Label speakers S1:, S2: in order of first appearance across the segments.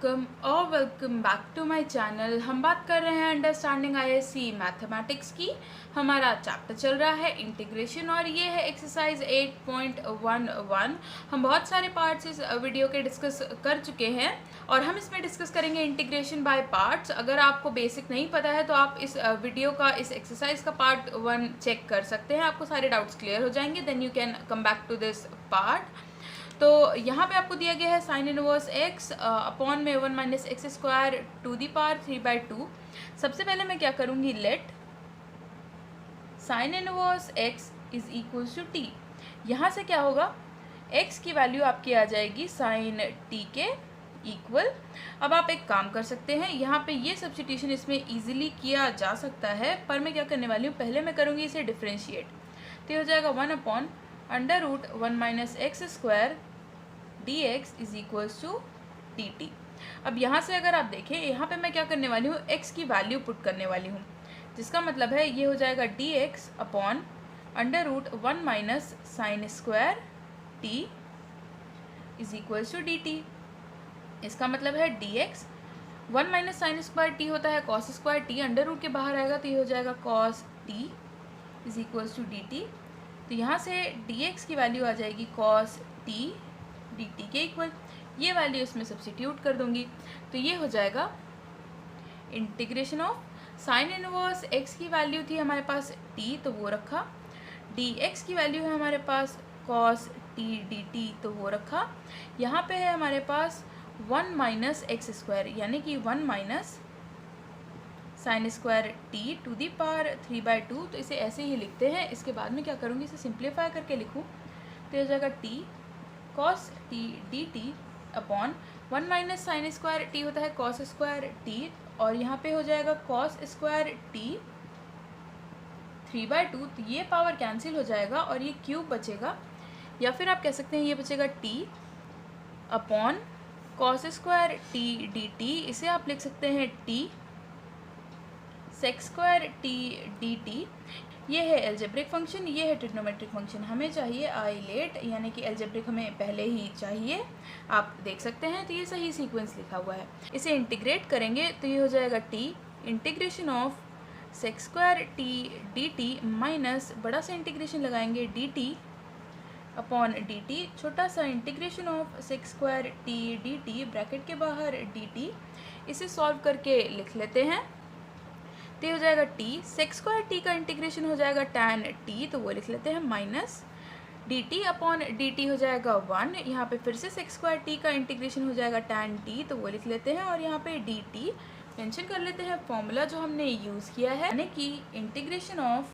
S1: Welcome back to my channel. हम बात कर रहे हैं अंडरस्टैंडिंग आईएससी मैथमेटिक्स की। हमारा चैप्टर चल रहा है इंटीग्रेशन और ये है एक्सरसाइज 8.11। हम बहुत सारे पार्ट्स इस वीडियो के डिस्कस कर चुके हैं और हम इसमें डिस्कस करेंगे इंटीग्रेशन बाय पार्ट्स। अगर आपको बेसिक नहीं पता है तो आप इस वीडियो का इस एक्सरसाइज का पार्ट 1 चेक कर सकते हैं, आपको सारे डाउट्स क्लियर हो जाएंगे। Then you can come back to this part. तो यहाँ पे आपको दिया गया है साइन इनवर्स एक्स अपॉन में 1 minus x square to the power 3/2। सबसे पहले मैं क्या करूँगी, let sine inverse x is equals to t. यहाँ से क्या होगा, एक्स की वैल्यू आपकी आ जाएगी साइन टी के इक्वल। अब आप एक काम कर सकते हैं, यहाँ पे ये सब्स्टिट्यूशन इसमें इजीली किया जा सकता है, पर मैं क्या करने वाली हूँ, पहले मैं करूँगी इसे डिफ्रेंशिएट। तो ये हो जाएगा 1 upon under root 1 minus x square d x is equals to d t. अब यहाँ से अगर आप देखें, यहाँ पे मैं क्या करने वाली हूँ, एक्स की वैल्यू पुट करने वाली हूँ, जिसका मतलब है ये हो जाएगा d x upon under root 1 minus sine square t is equals to d t. इसका मतलब है d x 1 minus sine square t होता है cos square t, under root के बाहर आएगा तो ये हो जाएगा cos t is equals to d t. तो यहाँ से डी एक्स की वैल्यू आ जाएगी कॉस टी डी टी के इक्वल, ये वैल्यू इसमें सब्स्टिट्यूट कर दूंगी तो ये हो जाएगा integration of sign inverse x की वैल्यू थी हमारे पास टी, तो वो रखा, डी एक्स की वैल्यू है हमारे पास कॉस टी डी टी, तो वो रखा। यहाँ पे है हमारे पास 1 माइनस एक्स स्क्वायर यानी कि 1 minus sine square t to the power 3/2, तो इसे ऐसे ही लिखते हैं। इसके बाद में क्या करूँगी, इसे सिंप्लीफाई करके लिखूँ तो हो जाएगा T cos t d t upon 1 minus sine square t होता है कॉस स्क्वायर टी, और यहाँ पे हो जाएगा कॉस स्क्वायर टी 3/2, तो ये पावर कैंसिल हो जाएगा और ये क्यूब बचेगा, या फिर आप कह सकते हैं ये बचेगा t upon cos square t d t. इसे आप लिख सकते हैं t sec square t d t. ये है एल्जेब्रिक फंक्शन, ये है ट्रिग्नोमेट्रिक फंक्शन। हमें चाहिए आई लेट, यानी कि एल्जेब्रिक हमें पहले ही चाहिए, आप देख सकते हैं। तो ये सही सीक्वेंस लिखा हुआ है। इसे इंटीग्रेट करेंगे तो ये हो जाएगा t integration of sec square t d t minus बड़ा सा इंटीग्रेशन लगाएंगे d t upon d t, छोटा सा integration of sec square t d t bracket के बाहर डी टी। इसे सॉल्व करके लिख लेते हैं तो हो जाएगा टी सेक स्क्वायर टी का इंटीग्रेशन हो जाएगा टैन टी, तो वो लिख लेते हैं minus d t upon d t हो जाएगा 1। यहाँ पे फिर से सेक स्क्वायर टी का इंटीग्रेशन हो जाएगा टैन टी, तो वो लिख लेते हैं, और यहाँ पे डी टी मेंशन कर लेते हैं फॉर्मूला जो हमने यूज़ किया है, यानी कि integration of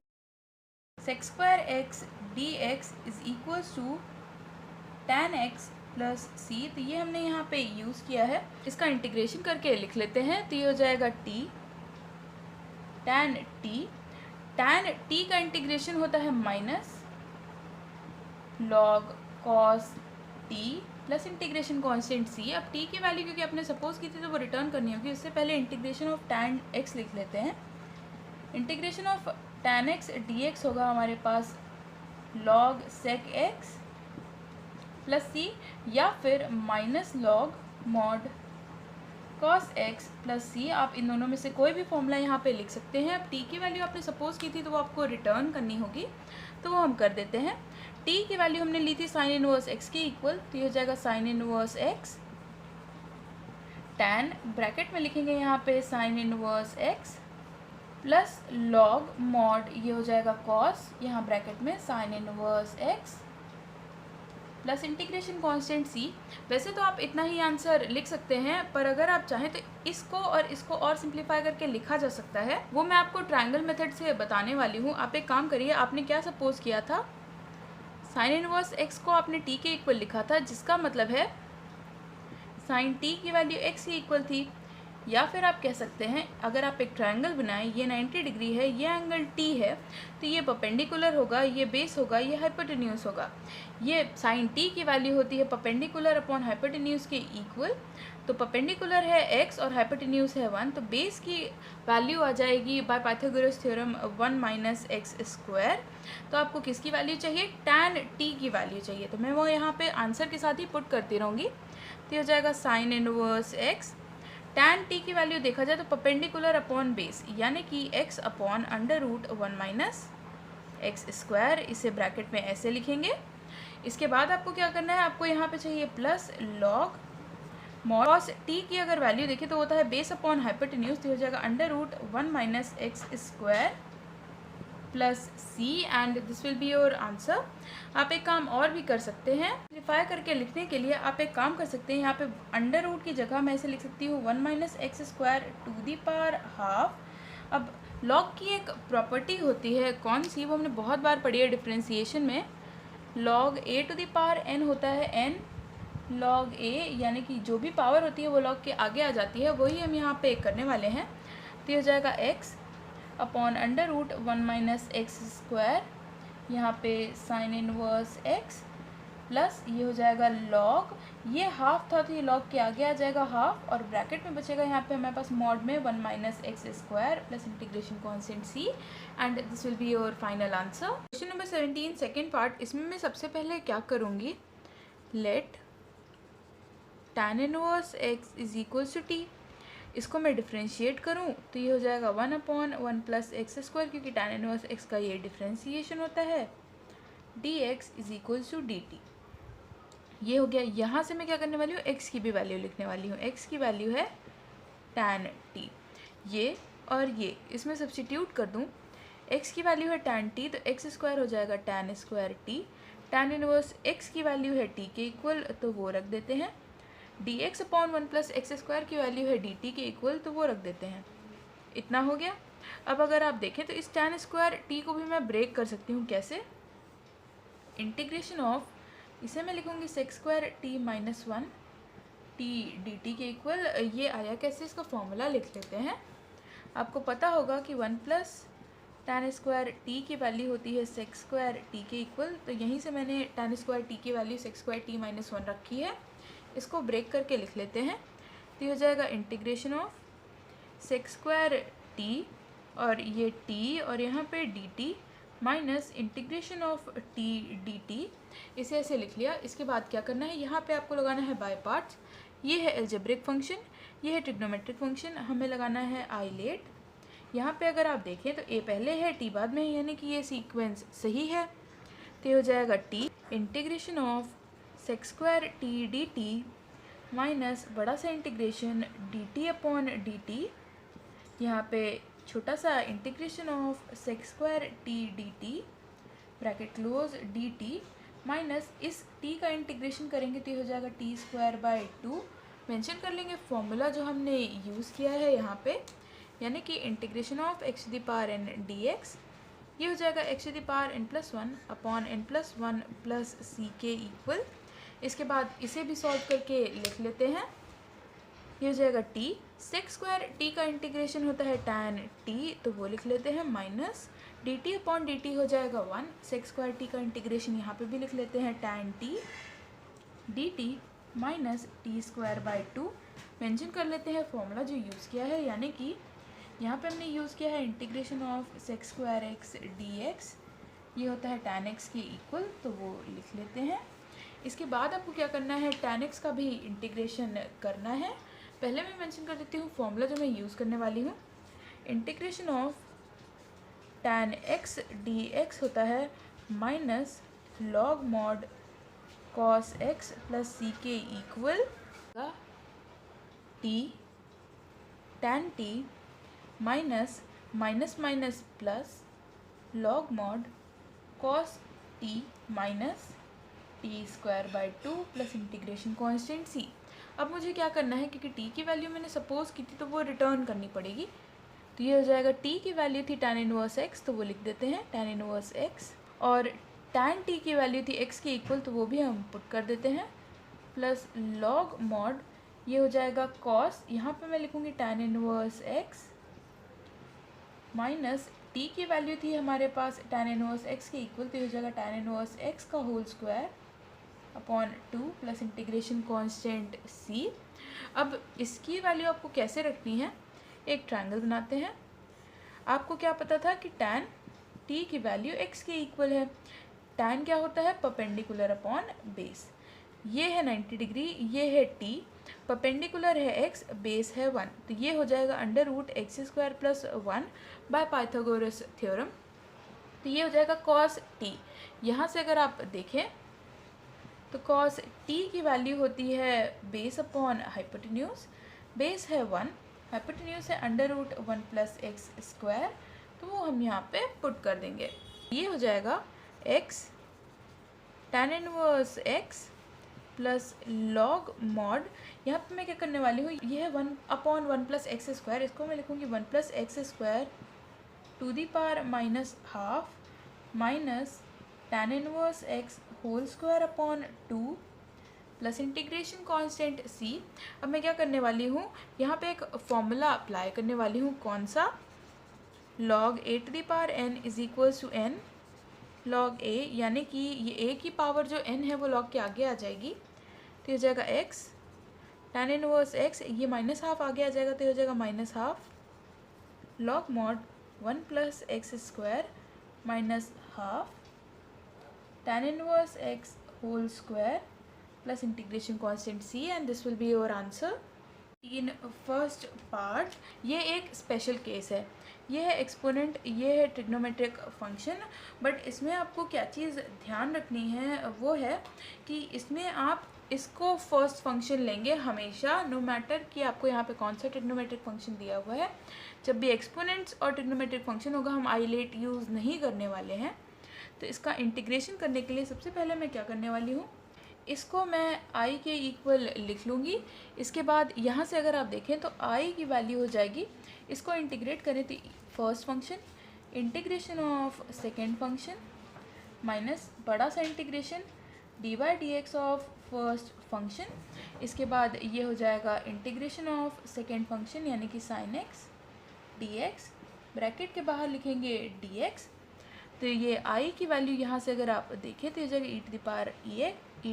S1: sec square x d x is equals to tan x plus c. तो ये हमने यहाँ पे यूज़ किया है, इसका इंटीग्रेशन करके लिख लेते हैं तो ये हो जाएगा टी टैन टी का इंटीग्रेशन होता है minus log cos t plus integration constant c. अब टी की वैल्यू क्योंकि आपने सपोज की थी तो वो रिटर्न करनी होगी, उससे पहले इंटीग्रेशन ऑफ टैन एक्स लिख लेते हैं। Integration of tan x d x होगा हमारे पास log sec x plus c, या फिर minus log mod cos x plus c. आप इन दोनों में से कोई भी फॉर्मूला यहाँ पे लिख सकते हैं। अब टी की वैल्यू आपने सपोज की थी तो वो आपको रिटर्न करनी होगी, तो वो हम कर देते हैं। टी की वैल्यू हमने ली थी साइन इनवर्स एक्स के इक्वल, तो ये हो जाएगा sine inverse x tan bracket में लिखेंगे यहाँ पे sine inverse x plus log mod, ये हो जाएगा कॉस यहाँ ब्रैकेट में sine inverse x plus integration constant c. वैसे तो आप इतना ही आंसर लिख सकते हैं, पर अगर आप चाहें तो इसको और सिंप्लीफाई करके लिखा जा सकता है, वो मैं आपको ट्रायंगल मेथड से बताने वाली हूँ। आप एक काम करिए, आपने क्या सपोज किया था, साइन इनवर्स एक्स को आपने टी के इक्वल लिखा था, जिसका मतलब है साइन टी की वैल्यू एक्स के इक्वल थी। या फिर आप कह सकते हैं, अगर आप एक ट्रायंगल बनाएं, ये 90 डिग्री है, ये एंगल टी है, तो ये परपेंडिकुलर होगा, ये बेस होगा, ये हाइपोटेन्यूज होगा। ये साइन टी की वैल्यू होती है परपेंडिकुलर अपॉन हाइपोटेन्यूज के इक्वल, तो परपेंडिकुलर है x और हाइपोटेन्यूज है 1, तो बेस की वैल्यू आ जाएगी bye Pythagoras theorem 1 minus x square. तो आपको किसकी वैल्यू चाहिए, टैन टी की वैल्यू चाहिए, तो मैं वो यहाँ पे आंसर के साथ ही पुट करती रहूँगी। तो हो जाएगा sine inverse x tan t की वैल्यू देखा जाए तो परपेंडिकुलर अपॉन बेस, यानी कि x upon under root 1 minus x square, इसे ब्रैकेट में ऐसे लिखेंगे। इसके बाद आपको क्या करना है, आपको यहाँ पे चाहिए plus log mod cos T की अगर वैल्यू देखें तो होता है बेस अपॉन हाइपोटेन्यूज, तो हो जाएगा under root 1 minus x square plus c, and this will be your answer. आप एक काम और भी कर सकते हैं, सिंप्लीफाई करके लिखने के लिए आप एक काम कर सकते हैं, यहाँ पे अंडर रूट की जगह मैं ऐसे लिख सकती हूँ 1 minus x square to the power half. अब लॉग की एक प्रॉपर्टी होती है, कौन सी, वो हमने बहुत बार पढ़ी है डिफ्रेंसिएशन में। Log a to the power n होता है एन लॉग ए, यानी कि जो भी पावर होती है वो लॉग के आगे आ जाती है, वही हम यहाँ पे करने वाले हैं। तो ये हो जाएगा x upon under root 1 minus x square, यहाँ पे साइन इनवर्स एक्स, प्लस ये हो जाएगा लॉग, ये हाफ था तो ये लॉग के आगे आ जाएगा हाफ, और ब्रैकेट में बचेगा यहाँ पे हमारे पास मॉड में 1 minus x square plus integration constant c, and this will be your final answer. Question number 17 second part, इसमें मैं सबसे पहले क्या करूँगी, let tan inverse x is equals to t, इसको मैं डिफ्रेंशिएट करूँ तो ये हो जाएगा 1 अपॉन 1 प्लस एक्स स्क्वायर, क्योंकि tan इनवर्स x का ये डिफ्रेंशिएशन होता है, dx is equals to dt। ये हो गया। यहाँ से मैं क्या करने वाली हूँ, x की भी वैल्यू लिखने वाली हूँ। x की वैल्यू है tan t, ये और ये इसमें सब्सटीट्यूट कर दूँ। x की वैल्यू है tan t, तो x स्क्वायर हो जाएगा tan square t, tan inverse x की वैल्यू है t के इक्वल, तो वो रख देते हैं। dx upon 1 plus x square की वैल्यू है dt के इक्वल, तो वो रख देते हैं। इतना हो गया। अब अगर आप देखें तो इस tan स्क्वायर t को भी मैं ब्रेक कर सकती हूँ, कैसे, इंटीग्रेशन ऑफ, इसे मैं लिखूँगी sex square t minus 1 t dt के इक्वल। ये आया कैसे, इसका फॉर्मूला लिख लेते हैं। आपको पता होगा कि 1 प्लस tan स्क्वायर t की वैल्यू होती है सेक्स स्क्वायर t के इक्वल, तो यहीं से मैंने tan स्क्वायर t की value sex square t minus 1 रखी है। इसको ब्रेक करके लिख लेते हैं, तो ये हो जाएगा integration of sex square t, और ये t और यहाँ पे dt minus integration of t dt, इसे ऐसे लिख लिया। इसके बाद क्या करना है, यहाँ पे आपको लगाना है बाय पार्ट्स। ये है एल्जेब्रिक फंक्शन, ये है ट्रिग्नोमेट्रिक फंक्शन, हमें लगाना है आइलेट। यहाँ पे अगर आप देखें तो a पहले है t बाद में है, यानी कि ये सीक्वेंस सही है। तो ये हो जाएगा t integration of sex square t d t minus बड़ा सा integration D t upon d t, यहाँ पे छोटा सा integration of sex square t d t bracket close D t, minus इस t का इंटीग्रेशन करेंगे तो ये हो जाएगा t स्क्वायर बाई 2। मेंशन कर लेंगे फॉर्मूला जो हमने यूज़ किया है यहाँ पे, यानी कि integration of x to the power n dx, ये हो जाएगा x to the power n plus 1 upon n plus 1 plus c के इक्वल। इसके बाद इसे भी सॉल्व करके लिख लेते हैं। ये हो जाएगा t सेक्स स्क्वायर t का इंटीग्रेशन होता है tan t, तो वो लिख लेते हैं, माइनस dt अपॉन dt हो जाएगा 1, सेक्स स्क्वायर t का इंटीग्रेशन यहाँ पे भी लिख लेते हैं tan t dt minus T square by 2। Mention कर लेते हैं फॉर्मूला जो यूज़ किया है, यानी कि यहाँ पे हमने यूज़ किया है integration of sex square x dx, ये होता है tan x के इक्वल, तो वो लिख लेते हैं। इसके बाद आपको क्या करना है, tan x का भी इंटीग्रेशन करना है। पहले मैं मेंशन कर देती हूँ फॉर्मूला जो मैं यूज़ करने वाली हूँ। Integration of tan x dx होता है minus log mod cos x plus c के equal t tan t minus minus minus plus log mod cos t minus T square by 2 plus integration constant c। अब मुझे क्या करना है, क्योंकि t की वैल्यू मैंने सपोज की थी तो वो रिटर्न करनी पड़ेगी। तो ये हो जाएगा t की वैल्यू थी tan इनवर्स x, तो वो लिख देते हैं tan इनवर्स x, और tan t की वैल्यू थी x के इक्वल, तो वो भी हम पुट कर देते हैं, प्लस लॉग मॉड, ये हो जाएगा cos, यहाँ पे मैं लिखूँगी tan inverse x, minus t की वैल्यू थी हमारे पास tan इनवर्स x के इक्वल, तो ये हो जाएगा tan इनवर्स x का whole square upon 2 plus integration constant c। अब इसकी वैल्यू आपको कैसे रखनी है, एक ट्रायंगल बनाते हैं। आपको क्या पता था कि tan t की वैल्यू x के इक्वल है। tan क्या होता है, परपेंडिकुलर अपॉन बेस। ये है 90 डिग्री, ये है t, परपेंडिकुलर है x, बेस है 1, तो ये हो जाएगा under root x square plus 1 by Pythagoras theorem. तो ये हो जाएगा कॉस t। यहाँ से अगर आप देखें तो कॉस t की वैल्यू होती है बेस अपॉन हाइपोटेन्यूज, बेस है 1, हाइपोटेन्यूज है under root 1 plus x square, तो वो हम यहाँ पे पुट कर देंगे। ये हो जाएगा x tan inverse x plus log mod, यहाँ पे मैं क्या करने वाली हूँ, ये है 1 अपॉन 1 प्लस एक्स स्क्वायर, इसको मैं लिखूँगी 1 plus x square to the power minus half minus tan inverse x whole square upon 2 plus integration constant c। अब मैं क्या करने वाली हूँ, यहाँ पे एक फॉर्मूला अप्लाई करने वाली हूँ, कौन सा, log a to the power n is equals to n log a, यानी कि ये a की पावर जो n है वो log के आगे आ जाएगी, तो ये हो जाएगा x tan इनवर्स x, ये माइनस हाफ आगे आ जाएगा तो ये हो जाएगा minus half log mod 1 plus x square minus half tan inverse x whole square plus integration constant c, and this will be your answer in first part. ये एक स्पेशल केस है, ये है एक्सपोनेंट, ये है ट्रिग्नोमेट्रिक फंक्शन, बट इसमें आपको क्या चीज़ ध्यान रखनी है वो है कि इसमें आप इसको फर्स्ट फंक्शन लेंगे हमेशा, नो मैटर कि आपको यहाँ पे कौन सा ट्रिग्नोमेट्रिक फंक्शन दिया हुआ है। जब भी एक्सपोनेंट्स और ट्रिग्नोमेट्रिक फंक्शन होगा हम आइलेट यूज़ नहीं करने वाले हैं। तो इसका इंटीग्रेशन करने के लिए सबसे पहले मैं क्या करने वाली हूँ, इसको मैं i के इक्वल लिख लूँगी। इसके बाद यहाँ से अगर आप देखें तो i की वैल्यू हो जाएगी, इसको इंटीग्रेट करें तो first function integration of second function minus बड़ा सा integration d by d x of first function. इसके बाद ये हो जाएगा इंटीग्रेशन ऑफ सेकेंड फंक्शन यानी कि sign x d x, bracket के बाहर लिखेंगे डी एक्स। तो ये i की वैल्यू यहाँ से अगर आप देखें तो ये जाएगा e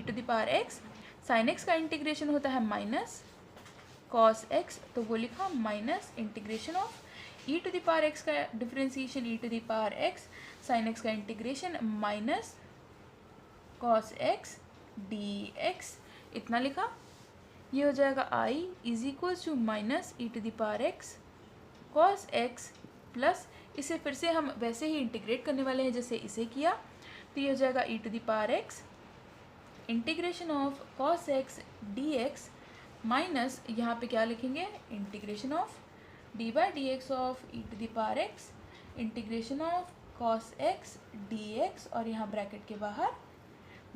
S1: to the power x, sine x का इंटीग्रेशन होता है माइनस कॉस एक्स, तो वो लिखा minus integration of e to the power x का differentiation e to the power x, sine x का integration minus cos x d x, इतना लिखा। ये हो जाएगा i is equals to minus e to the power x cos x plus, इसे फिर से हम वैसे ही इंटीग्रेट करने वाले हैं जैसे इसे किया, तो ये हो जाएगा e to the power x integration of cos x d x minus यहाँ पे क्या लिखेंगे integration of d by d x of e to the power x integration of cos x d x, और यहाँ ब्रैकेट के बाहर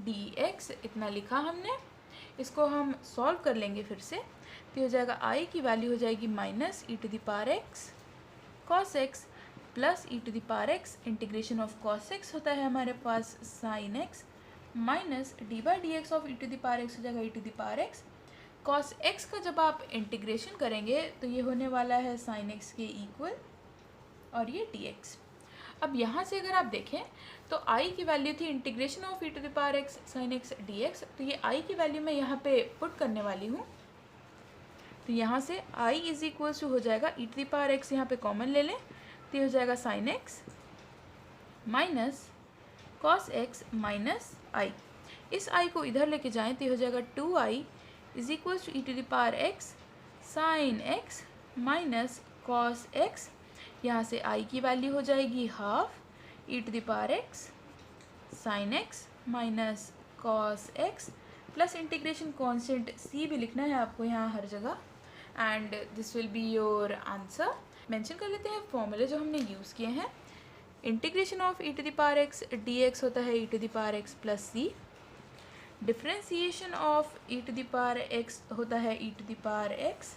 S1: D x, इतना लिखा हमने। इसको हम सॉल्व कर लेंगे फिर से, तो हो जाएगा i की वैल्यू हो जाएगी minus e to the power x cos x plus e to the power x integration of cos x होता है हमारे पास sine x minus d by d x of e to the power x हो जाएगा e to the power x. Cos x का जब आप integration करेंगे तो ये होने वाला है साइन एक्स के इक्वल और ये डी एक्स। अब यहाँ से अगर आप देखें तो i की वैल्यू थी integration of e to the power x sine x d x, तो ये i की वैल्यू मैं यहाँ पे पुट करने वाली हूँ। तो यहाँ से i इज इक्वल्स टू हो जाएगा e to the power x, यहाँ पे कॉमन ले लें तो ये हो जाएगा sign x minus cos x minus i। इस i को इधर लेके जाएं तो ये हो जाएगा 2i is equals to e to the power x sine x minus cos x, यहाँ से i की वैल्यू हो जाएगी half e to the power x sine x minus cos x plus integration constant c भी लिखना है आपको यहाँ हर जगह, and this will be your answer. Mention कर लेते हैं फॉर्मूले जो हमने यूज़ किए हैं। Integration of e to the power x d x होता है e to the power x plus c, differentiation of e to the power x होता है e to the power x,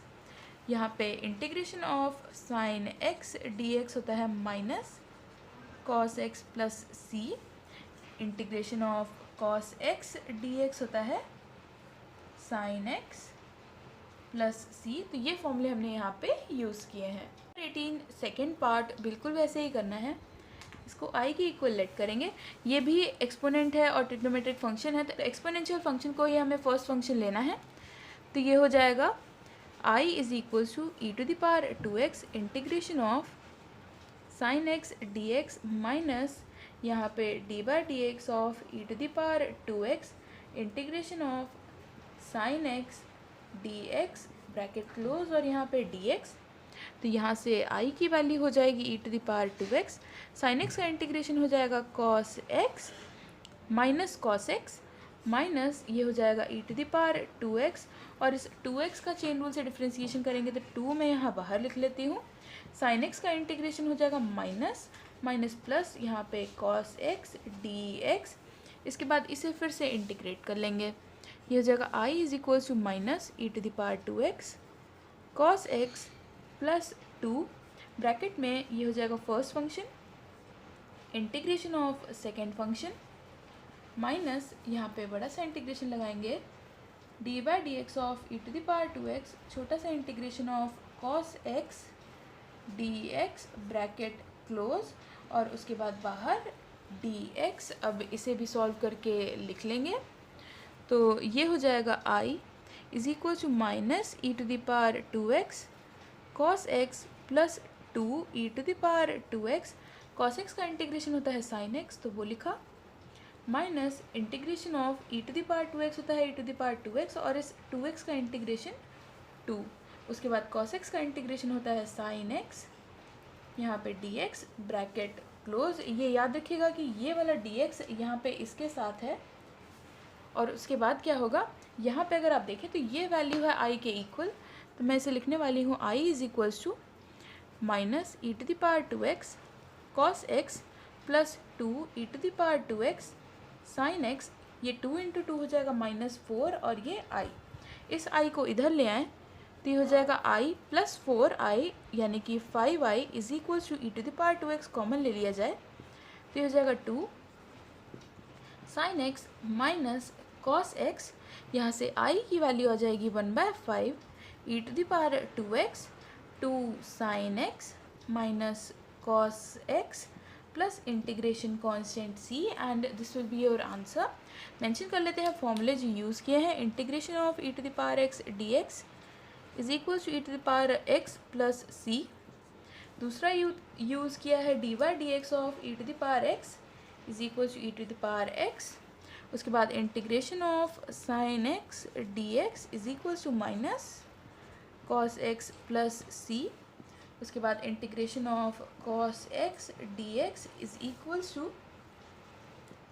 S1: यहाँ पे integration of sine x d x होता है minus cos x plus c, integration of cos x d x होता है sine x plus c. तो ये फॉर्मूले हमने यहाँ पे यूज़ किए हैं। 18 सेकेंड पार्ट बिल्कुल वैसे ही करना है, इसको i की इक्वल लेट करेंगे। ये भी एक्सपोनेंट है और ट्रिग्नोमेट्रिक फंक्शन है, तो एक्सपोनेंशियल फंक्शन को ही हमें फर्स्ट फंक्शन लेना है। तो ये हो जाएगा i is equals to e to the power 2x integration of sine x d x minus यहाँ पे d by d x of e to the power 2x integration of sine x d x bracket close और यहाँ पे D x. तो यहाँ से आई की value हो जाएगी e to the power 2x। Sine x का इंटीग्रेशन हो जाएगा cos x minus cos x minus ये हो जाएगा e to the power 2x। और इस 2x का चेन रूल से डिफ्रेंसिएशन करेंगे तो 2 मैं यहाँ बाहर लिख लेती हूँ। साइन एक्स का इंटीग्रेशन हो जाएगा माइनस माइनस प्लस यहाँ पे कॉस एक्स डी एक्स। इसके बाद इसे फिर से इंटीग्रेट कर लेंगे। ये हो जाएगा i is equals to minus e to the power 2x cos x plus 2 bracket में ये हो जाएगा first function integration of second function minus यहाँ पे बड़ा सा इंटीग्रेशन लगाएंगे d by d x of e to the power 2x छोटा सा integration of cos x d x bracket close और उसके बाद बाहर डी एक्स। अब इसे भी सॉल्व करके लिख लेंगे। तो ये हो जाएगा i is equal to minus e to the power 2x cos x plus 2 e to the power 2x। Cos x का इंटीग्रेशन होता है साइन एक्स तो वो लिखा minus integration of e to the power 2x होता है e to the power 2x और इस 2x का इंटीग्रेशन 2। उसके बाद कॉस एक्स का इंटीग्रेशन होता है साइन एक्स यहाँ पे डी एक्स ब्रैकेट क्लोज। ये याद रखिएगा कि ये वाला डी एक्स यहाँ पे इसके साथ है और उसके बाद क्या होगा यहाँ पे अगर आप देखें तो ये वैल्यू है i के इक्वल। तो मैं इसे लिखने वाली हूँ i is equals to minus e to the power 2x cos x plus 2 e to the power 2x sine x. ये 2 इंटू 2 हो जाएगा -4 और ये i। इस i को इधर ले आएँ तो ये हो जाएगा i प्लस 4i यानी कि 5i is equals to e to the power 2x common ले लिया जाए तो ये हो जाएगा 2 sine x minus cos x. यहाँ से i की वैल्यू आ जाएगी 1/5 e to the power 2x 2 sine x minus cos x plus integration constant c and this will be your answer. Mention कर लेते हैं फॉर्मूले जो यूज़ किए हैं। Integration of e to the power x dx is equal to e to the power x plus c। दूसरा use किया है d by d x of e to the power x is equal to e to the power x। उसके बाद integration of sine x d x is equal to minus cos x plus c। उसके बाद integration of cos x d x is equals to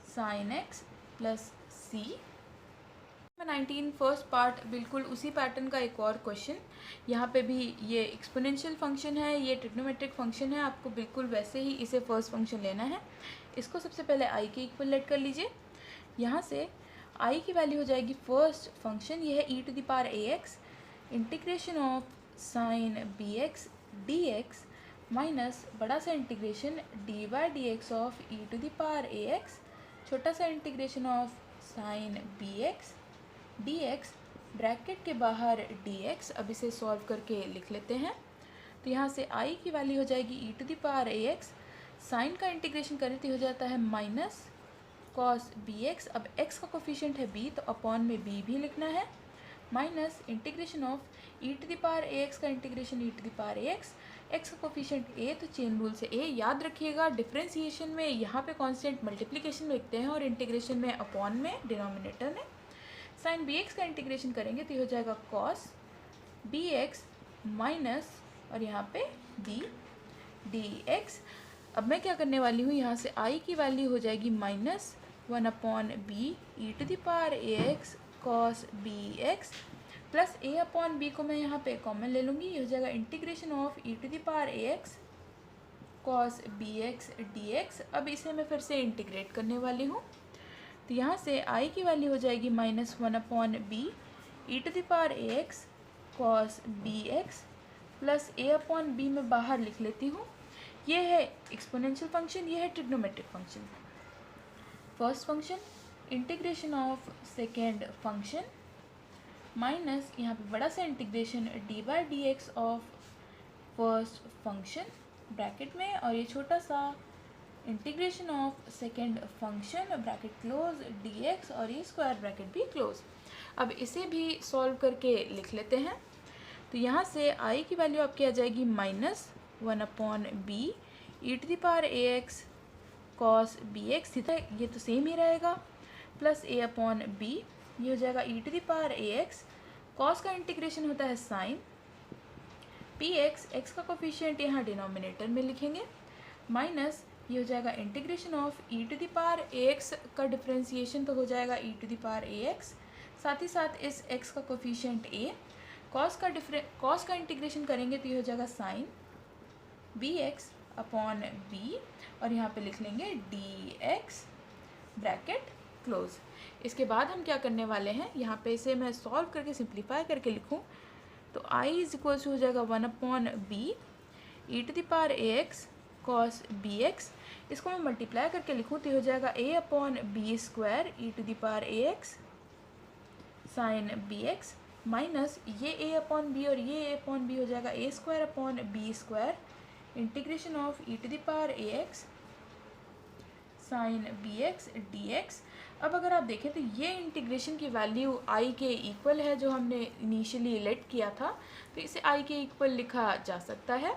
S1: sine x plus c। 19 first part बिल्कुल उसी pattern का एक और question. यहाँ पे भी ये एक्सपोनेंशियल फंक्शन है, ये ट्रिग्नोमेट्रिक फंक्शन है। आपको बिल्कुल वैसे ही इसे फर्स्ट फंक्शन लेना है। इसको सबसे पहले i के इक्वल लेट कर लीजिए। यहाँ से i की वैल्यू हो जाएगी फर्स्ट फंक्शन ये है e to the power ax integration of sine bx dx minus बड़ा सा integration d by d x of e to the power ax छोटा सा integration of sine bx dx bracket के बाहर dx। अब इसे सॉल्व करके लिख लेते हैं। तो यहाँ से i की वैल्यू हो जाएगी e to the power ax sine का इंटीग्रेशन करें तो हो जाता है माइनस कॉस bx। अब x का कोफिशिएंट है b तो अपॉन में b भी लिखना है minus integration of e to the power ax का integration e to the power ax। x का कोफिशिएंट a तो चेन रूल से a याद रखिएगा। डिफरेंशिएशन में यहाँ पे कांस्टेंट मल्टीप्लिकेशन में लिखते हैं और इंटीग्रेशन में अपॉन में डिनोमिनेटर में। साइन bx का इंटीग्रेशन करेंगे तो ये हो जाएगा कॉस bx माइनस और यहाँ पे b dx। अब मैं क्या करने वाली हूँ यहाँ से i की वैल्यू हो जाएगी -1/b e to the power ax cos bx plus a/b को मैं यहाँ पे कॉमन ले लूँगी। ये हो जाएगा integration of e to the power ax cos bx dx। अब इसे मैं फिर से इंटीग्रेट करने वाली हूँ। तो यहाँ से i की वैल्यू हो जाएगी -1/b e to the power ax cos bx plus a/b में बाहर लिख लेती हूँ। ये है एक्सपोनेंशियल फंक्शन, ये है trigonometric function. First function integration of second function minus यहाँ पे बड़ा सा integration d by d x of first function bracket में और ये छोटा सा integration of second function bracket close D x और ये स्क्वायर ब्रैकेट भी क्लोज। अब इसे भी सॉल्व करके लिख लेते हैं। तो यहाँ से i की वैल्यू आपकी आ जाएगी -1/b e to the power ax cos bx। ये तो सेम ही रहेगा प्लस a/b ये हो जाएगा e to the power a x, cos का इंटीग्रेशन होता है साइन पी एक्स, एक्स का कोफिशिएंट यहाँ डिनोमिनेटर में लिखेंगे, माइनस ये हो जाएगा integration of e to the power a x का डिफ्रेंसिएशन तो हो जाएगा e to the power a x, साथ ही साथ इस एक्स का कोफिशिएंट ए, कॉस का इंटीग्रेशन करेंगे तो ये हो जाएगा sine b x upon b, और यहाँ पे लिख लेंगे डी एक्स ब्रैकेट क्लोज। इसके बाद हम क्या करने वाले हैं, यहाँ पे इसे मैं सॉल्व करके सिंप्लीफाई करके लिखूँ तो आई इज इक्वल्स हो जाएगा 1 b e to the power a x cos b x, इसको मैं मल्टीप्लाई करके लिखूँ तो हो जाएगा a upon b square e to the power a x sine b x, minus ये ए अपॉन बी और ये ए अपॉन बी हो जाएगा a square upon b square integration of e to the power a x sine b x d x. अब अगर आप देखें तो ये इंटीग्रेशन की वैल्यू आई के इक्वल है जो हमने इनिशियली लेट किया था, तो इसे आई के इक्वल लिखा जा सकता है।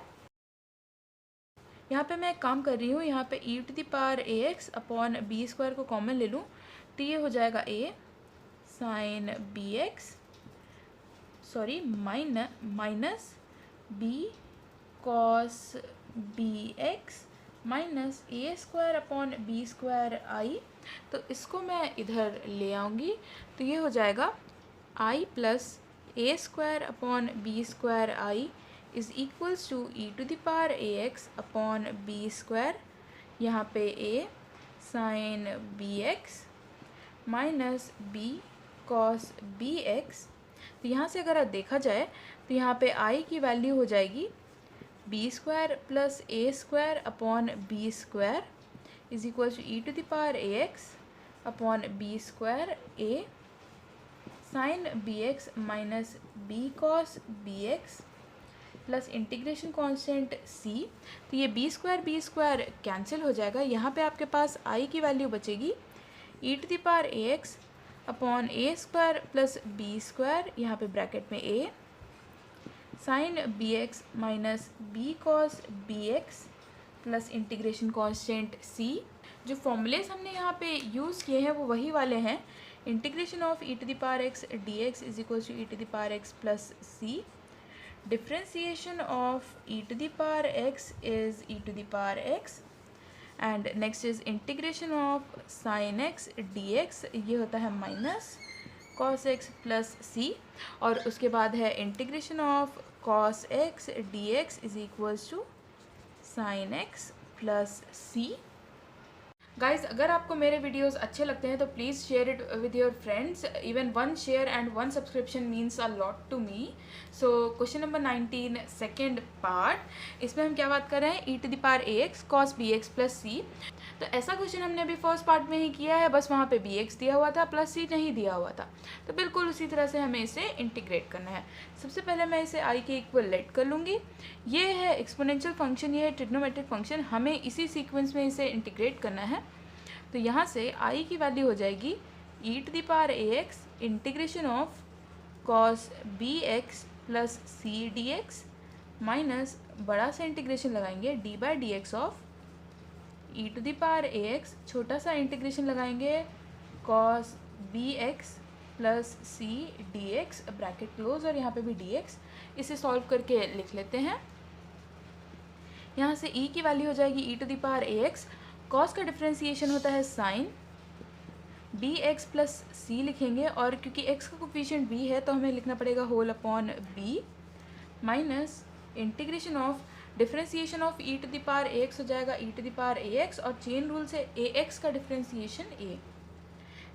S1: यहाँ पे मैं एक काम कर रही हूँ, यहाँ पे e to the power a x upon b square को कॉमन ले लूँ तो ये हो जाएगा a sine b x sorry minus b cos b x minus a square upon b square आई, तो इसको मैं इधर ले आऊँगी तो ये हो जाएगा i plus a square upon b square i is equals to e to the power a x upon b square, यहाँ पे a sine b x minus b cos b x. तो यहाँ से अगर देखा जाए तो यहाँ पे आई की वैल्यू हो जाएगी b square plus a square upon b square is equal to e to the power a x upon b square a sine b x minus b cos b x plus integration constant c, तो ये B square cancel हो जाएगा, यहाँ पे आपके पास आई की value बचेगी e to the power a x upon a square plus b square, यहाँ पे ब्रैकेट में a sine b x minus b cos b x plus integration constant c. जो फॉर्मूलेस हमने यहाँ पे यूज़ किए हैं वो वही वाले हैं, integration of e to the power x d x is equal to e to the power x plus c, differentiation of e to the power x is e to the power x, and next is integration of sin x dx, ये होता है minus cos x plus c, और उसके बाद है integration of cos x dx is equals to sin x plus c। Guys अगर आपको मेरे वीडियोस अच्छे लगते हैं तो please share it with your friends, even 1 share and 1 subscription means a lot to me. So question number 19 second part, इसमें हम क्या बात कर रहे हैं, e to the power a x cos b x plus c. तो ऐसा question हमने अभी फर्स्ट पार्ट में ही किया है, बस वहाँ पे बी एक्स दिया हुआ था प्लस सी नहीं दिया हुआ था, तो बिल्कुल उसी तरह से हमें इसे इंटीग्रेट करना है। सबसे पहले मैं इसे आई के इक्वल लेट कर लूँगी, ये है एक्सपोनेंशियल फंक्शन, ये है ट्रिग्नोमेट्रिक फंक्शन, हमें इसी सीक्वेंस में इसे इंटीग्रेट करना है। तो यहाँ से आई की वैल्यू हो जाएगी e to the power a x integration of cos b x plus c d x minus बड़ा सा इंटीग्रेशन लगाएंगे d by d x of e to the power a x, छोटा सा इंटीग्रेशन लगाएंगे cos b x plus c d x bracket close, और यहाँ पे भी डी एक्स, इसे सॉल्व करके लिख लेते हैं। यहाँ से ई की वैल्यू हो जाएगी e to the power a x, cos का डिफ्रेंसिएशन होता है sine b x plus c लिखेंगे, और क्योंकि एक्स का कोफिशिएंट बी है तो हमें लिखना पड़ेगा whole upon b minus integration of differentiation of e to the power a x हो जाएगा e to the power a x, और चेन रूल से ए एक्स का डिफ्रेंसिएशन ए।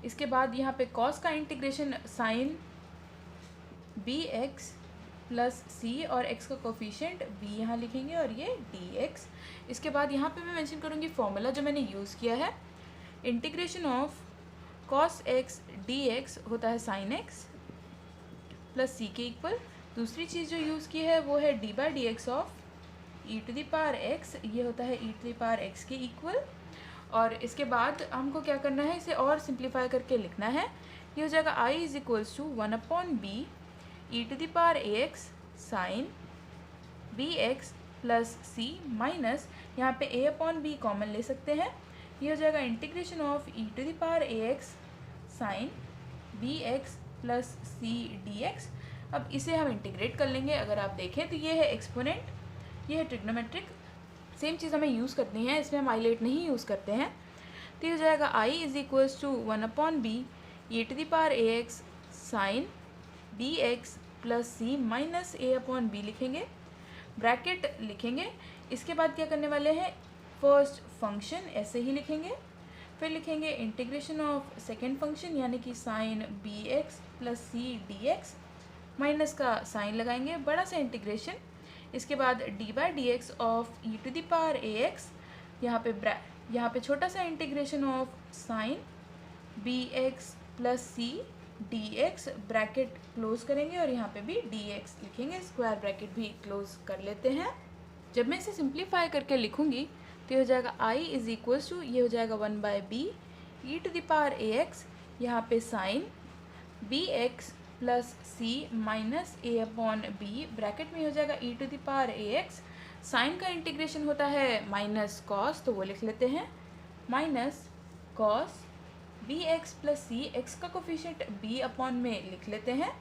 S1: इसके बाद यहाँ पे कॉस का integration sine b x plus c और एक्स का कोफिशिएंट बी यहाँ लिखेंगे, और ये डी एक्स। इसके बाद यहाँ पे मैं मेंशन करूँगी फॉर्मूला जो मैंने यूज़ किया है, integration of cos x d x होता है साइन एक्स प्लस सी के इक्वल। दूसरी चीज़ जो यूज़ की है वो है d by d x of e to the power x, ये होता है e to the power x के इक्वल। और इसके बाद हमको क्या करना है, इसे और सिंप्लीफाई करके लिखना है, ये हो जाएगा आई is equals to 1 upon b e to the power a x sine b x plus c minus यहाँ पे ए अपॉन बी कॉमन ले सकते हैं, ये हो जाएगा integration of e to the power a x sine b x plus c d x. अब इसे हम इंटीग्रेट कर लेंगे। अगर आप देखें तो ये है एक्सपोनेंट, ये है ट्रिग्नोमेट्रिक, सेम चीज़ हमें यूज़ करनी है, इसमें हम आइलेट नहीं यूज़ करते हैं। तो ये हो जाएगा आई is equals to 1/b e to the power a x sine b x plus c minus a/b लिखेंगे, ब्रैकेट लिखेंगे। इसके बाद क्या करने वाले हैं, फर्स्ट फंक्शन ऐसे ही लिखेंगे, फिर लिखेंगे इंटीग्रेशन ऑफ सेकेंड फंक्शन यानी कि sine b x plus c d x, minus का साइन लगाएंगे, बड़ा सा इंटीग्रेशन। इसके बाद d by d x of e to the power a x, यहाँ पे छोटा सा integration of sine b x plus c d x, bracket close करेंगे और यहाँ पे भी डी एक्स लिखेंगे, स्क्वायर ब्रैकेट भी क्लोज कर लेते हैं। जब मैं इसे सिंप्लीफाई करके लिखूंगी तो ये हो जाएगा आई इज इक्वल्स टू, ये हो जाएगा 1/b e to the power a x, यहाँ पे sine b x plus c minus a/b, bracket में हो जाएगा e to the power a x. Sine का इंटीग्रेशन होता है माइनस कॉस, तो वो लिख लेते हैं minus cos b x plus c, x का कोफिशिएंट b/में लिख लेते हैं।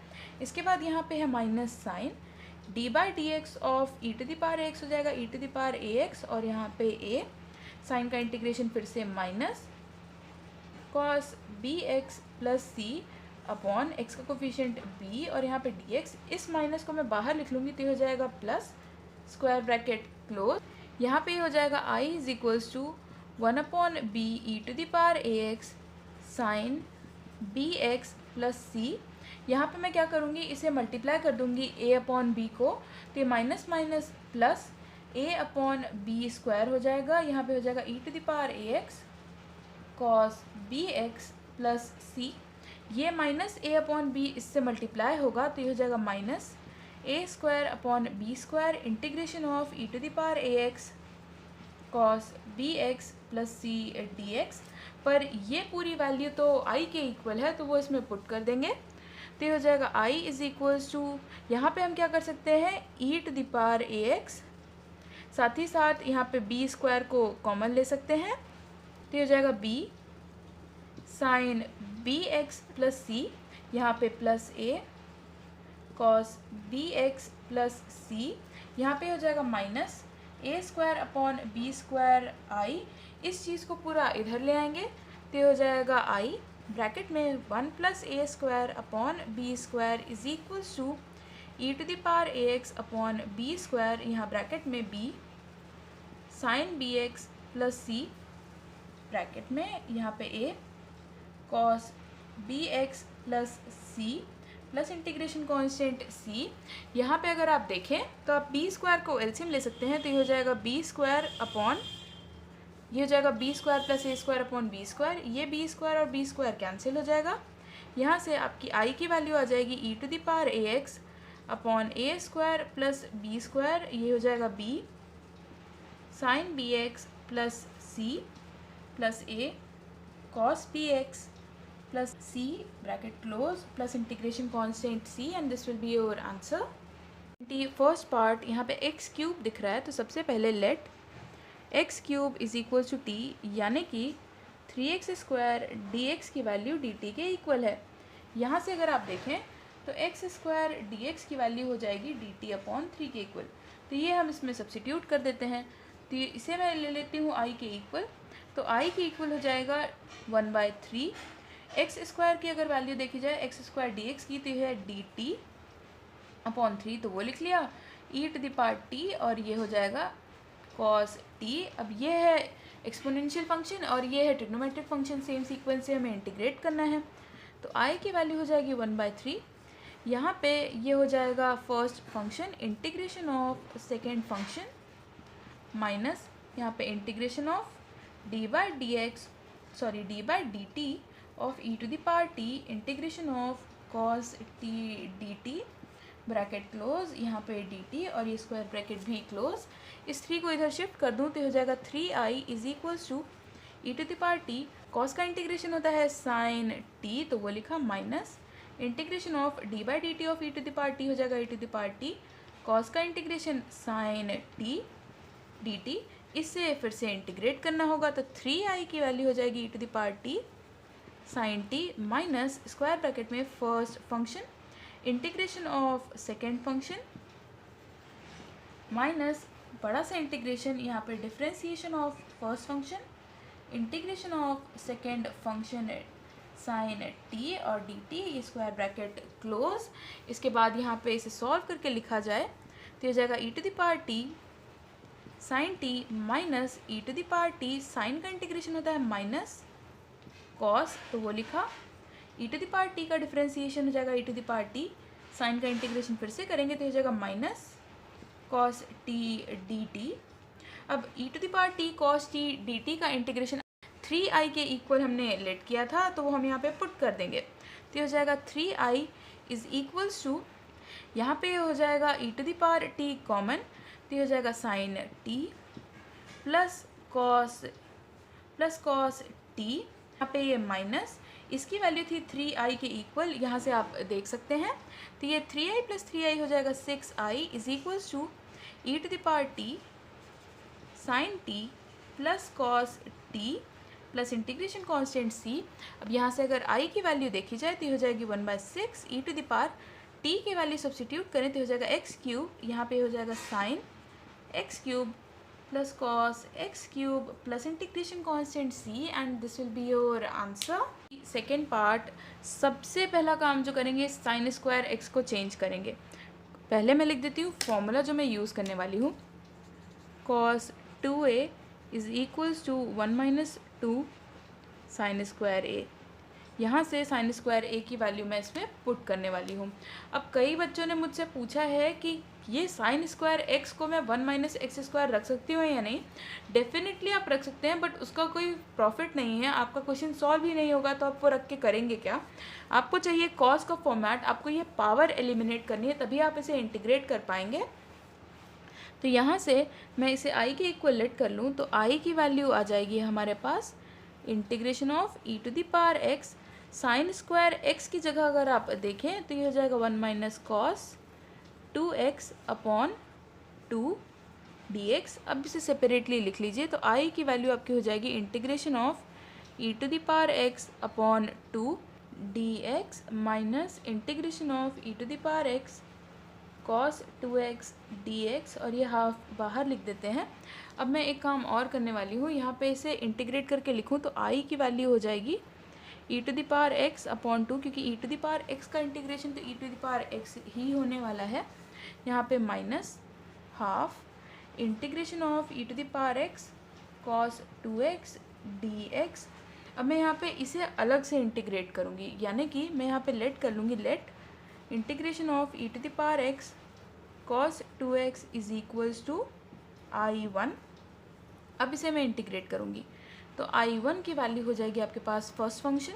S1: इसके बाद यहाँ पे है minus sine d by d x of e to the power x हो जाएगा e to the power a x, और यहाँ पे a, साइन का इंटीग्रेशन फिर से minus cos b x plus c upon x का कोफिशिएंट b और यहाँ पे dx। इस माइनस को मैं बाहर लिख लूँगी तो ये हो जाएगा प्लस, स्क्वायर ब्रैकेट क्लोज। यहाँ पे हो जाएगा i is equals to 1/b e to the power a x sine b x plus c. यहाँ पे मैं क्या करूँगी, इसे मल्टीप्लाई कर दूँगी a/b को, तो ये minus minus plus a/b square हो जाएगा। यहाँ पे हो जाएगा e to the power a x cos b x plus c, ये माइनस a/b इससे मल्टीप्लाई होगा तो ये हो जाएगा minus a²/b² integration of e to the power a x cos b x plus c d x. पर ये पूरी वैल्यू तो i के इक्वल है तो वो इसमें पुट कर देंगे, तो ये हो जाएगा i इज इक्वल्स टू, यहाँ पे हम क्या कर सकते हैं e to the power a x, साथ ही साथ यहाँ पे b² को कॉमन ले सकते हैं, तो ये हो जाएगा b sine b x plus c, यहाँ पे plus a cos b x plus c, यहाँ पे हो जाएगा माइनस a²/b² i। इस चीज़ को पूरा इधर ले आएंगे तो ये हो जाएगा i, ब्रैकेट में 1 + a²/b² is equals to e to the power a x upon b², यहाँ ब्रैकेट में b sine b x plus c, bracket में यहाँ पे a cos b x plus c plus integration constant c। यहाँ पे अगर आप देखें तो आप b² को एलसीएम ले सकते हैं, तो ये हो जाएगा b² अपॉन, ये हो जाएगा b² प्लस a²/b², ये b² और b² कैंसिल हो जाएगा। यहाँ से आपकी i की वैल्यू आ जाएगी e to the power a x upon a² plus b², ये हो जाएगा b sine b x plus c plus a cos b x plus c bracket close plus integration constant c, and this will be your answer. First part यहाँ पे x³ दिख रहा है, तो सबसे पहले let x³ is equal to t, यानी कि 3x² dx की वैल्यू dt के इक्वल है। यहाँ से अगर आप देखें तो x² dx की वैल्यू हो जाएगी dt/3 के इक्वल, तो ये हम इसमें सब्सिट्यूट कर देते हैं, तो इसे मैं ले लेती हूँ i के इक्वल, तो i के इक्वल हो जाएगा 1/3। x² की अगर वैल्यू देखी जाए x² dx की, तो यह है dt/3, तो वो लिख लिया e to the power t, और ये हो जाएगा cos t। अब ये है एक्सपोनेंशियल फंक्शन और ये है ट्रिग्नोमेट्रिक फंक्शन, सेम सीक्वेंस से हमें इंटीग्रेट करना है, तो i की वैल्यू हो जाएगी 1/3। यहाँ पे ये हो जाएगा first function integration of second function minus यहाँ पे integration of d by d t of e to the power t integration of cos t dt, bracket close, यहाँ पे dt और ये स्क्वायर ब्रैकेट भी क्लोज। इस 3 को इधर शिफ्ट कर दूँ तो हो जाएगा 3i is equals to e to the power t, cos का इंटीग्रेशन होता है साइन t, तो वो लिखा minus integration of d by d t of e to the power t हो जाएगा e to the power t, cos का integration sine t dt, इससे फिर से इंटीग्रेट करना होगा, तो 3i की वैल्यू हो जाएगी e to the power t sine t minus square bracket में first function integration of second function minus बड़ा सा इंटीग्रेशन यहाँ पे differentiation of first function integration of second function sine t और डी टी, ये square bracket close. इसके बाद यहाँ पे इसे सॉल्व करके लिखा जाए तो ये जाएगा e to the power t sine t minus e to the power t, sine का इंटीग्रेशन होता है माइनस कॉस, तो वो लिखा। E to the power t का डिफरेंशिएशन हो जाएगा e to the power t, sine का इंटीग्रेशन फिर से करेंगे तो हो जाएगा minus cos t d t. अब e to the power t cos t d t का इंटीग्रेशन 3i के इक्वल हमने लेट किया था, तो वो हम यहाँ पे पुट कर देंगे तो ये हो जाएगा 3i इज इक्वल्स टू, यहाँ पे हो जाएगा e to the power t common, तो ये हो जाएगा sine t plus cos t, यहाँ पे ये माइनस, इसकी वैल्यू थी 3i के इक्वल, यहाँ से आप देख सकते हैं। तो ये 3i प्लस 3i हो जाएगा 6i is equals to e to the power t sine t plus cos t plus integration constant c। अब यहाँ से अगर i की वैल्यू देखी जाए तो हो जाएगी 1/6 ई टू द पावर t की वैल्यू सब्सटीट्यूट करें तो हो जाएगा एक्स क्यूब, यहाँ पे हो जाएगा sine x cube plus cos x cube plus integration constant c and this will be your answer. Second part, सबसे पहला काम जो करेंगे साइन स्क्वायर एक्स को चेंज करेंगे। पहले मैं लिख देती हूँ फॉर्मूला जो मैं यूज़ करने वाली हूँ, cos 2a is equals to 1 - 2 sine square a. यहाँ से साइन स्क्वायर ए की वैल्यू मैं इसमें पुट करने वाली हूँ। अब कई बच्चों ने मुझसे पूछा है कि ये साइन स्क्वायर एक्स को मैं 1 - x स्क्वायर रख सकती हूँ या नहीं। डेफिनेटली आप रख सकते हैं, बट उसका कोई प्रॉफिट नहीं है, आपका क्वेश्चन सॉल्व ही नहीं होगा तो आप वो रख के करेंगे क्या। आपको चाहिए कॉस का फॉर्मेट, आपको ये पावर एलिमिनेट करनी है, तभी आप इसे इंटीग्रेट कर पाएंगे। तो यहाँ से मैं इसे i के इक्वल लेट कर लूँ तो i की वैल्यू आ जाएगी हमारे पास integration of e to the power x, sine square x की जगह अगर आप देखें तो ये हो जाएगा 1 - cos 2x अपॉन 2 dx। अब इसे सेपरेटली लिख लीजिए तो i की वैल्यू आपकी हो जाएगी integration of e to the power x upon 2 dx minus integration of e to the power x cos 2x dx, और ये हाफ बाहर लिख देते हैं। अब मैं एक काम और करने वाली हूँ, यहाँ पे इसे इंटीग्रेट करके लिखूँ तो i की वैल्यू हो जाएगी e to the power x upon 2, क्योंकि e to the power x का इंटीग्रेशन तो e to the power x ही होने वाला है। यहाँ पे minus half integration of e to the power x cos 2x dx। अब मैं यहाँ पे इसे अलग से इंटीग्रेट करूँगी, यानी कि मैं यहाँ पे लेट कर लूँगी, let integration of e to the power x cos 2x is equals to i1। अब इसे मैं इंटीग्रेट करूँगी तो i1 की वैल्यू हो जाएगी आपके पास first function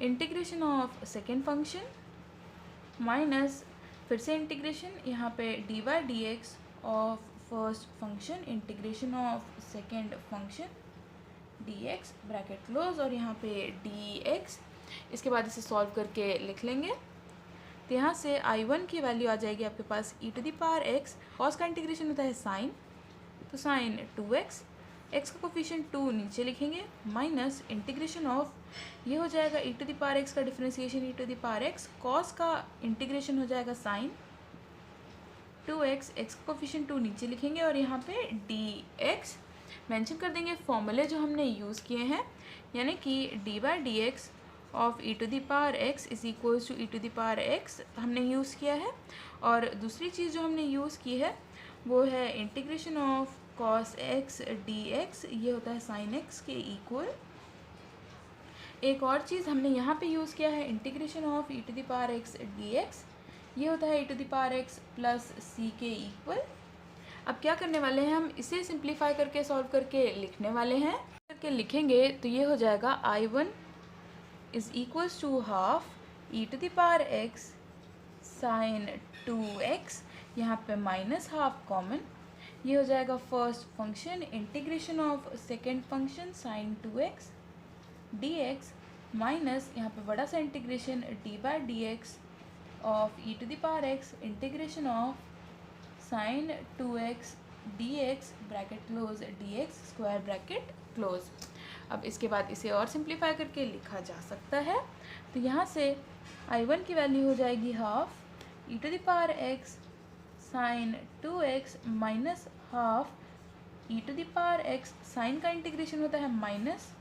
S1: integration of second function minus फिर से इंटीग्रेशन यहाँ पे dy dx of first function integration of second function dx bracket close, और यहाँ पे dx। इसके बाद इसे सॉल्व करके लिख लेंगे तो यहाँ से i1 की वैल्यू आ जाएगी आपके पास e to the power x, cos का इंटीग्रेशन होता है साइन, तो साइन 2x, x का कोफिशिएंट 2 नीचे लिखेंगे माइनस इंटीग्रेशन ऑफ, ये हो जाएगा e to the power x का differentiation e to the power x, cos का इंटीग्रेशन हो जाएगा साइन 2x, x का कोफिशिएंट 2 नीचे लिखेंगे और यहाँ पे dx मेंशन कर देंगे फॉर्मूले जो हमने यूज़ किए हैं, यानी कि dy dx of e to the power x is equals to e to the power x हमने यूज़ किया है। और दूसरी चीज़ जो हमने यूज़ की है वो है integration of cos x dx, ये होता है sin x के इक्वल। एक और चीज़ हमने यहाँ पे यूज़ किया है integration of e to the power x dx, ये होता है e to the power x plus c के इक्वल। अब क्या करने वाले हैं, हम इसे सिंप्लीफाई करके सॉल्व करके लिखने वाले हैं। करके लिखेंगे तो ये हो जाएगा i1 is equals to half e to the power x sine 2x, यहाँ पे माइनस हाफ कॉमन, ये हो जाएगा first function integration of second function sine 2x dx minus यहाँ पे बड़ा सा integration dy dx of e to the power x integration of sine 2x dx bracket close dx square bracket close. अब इसके बाद इसे और सिंप्लीफाई करके लिखा जा सकता है। तो यहाँ से I1 की वैल्यू हो जाएगी half e⁻x sine 2x minus half e⁻x sine का इंटीग्रेशन होता है माइनस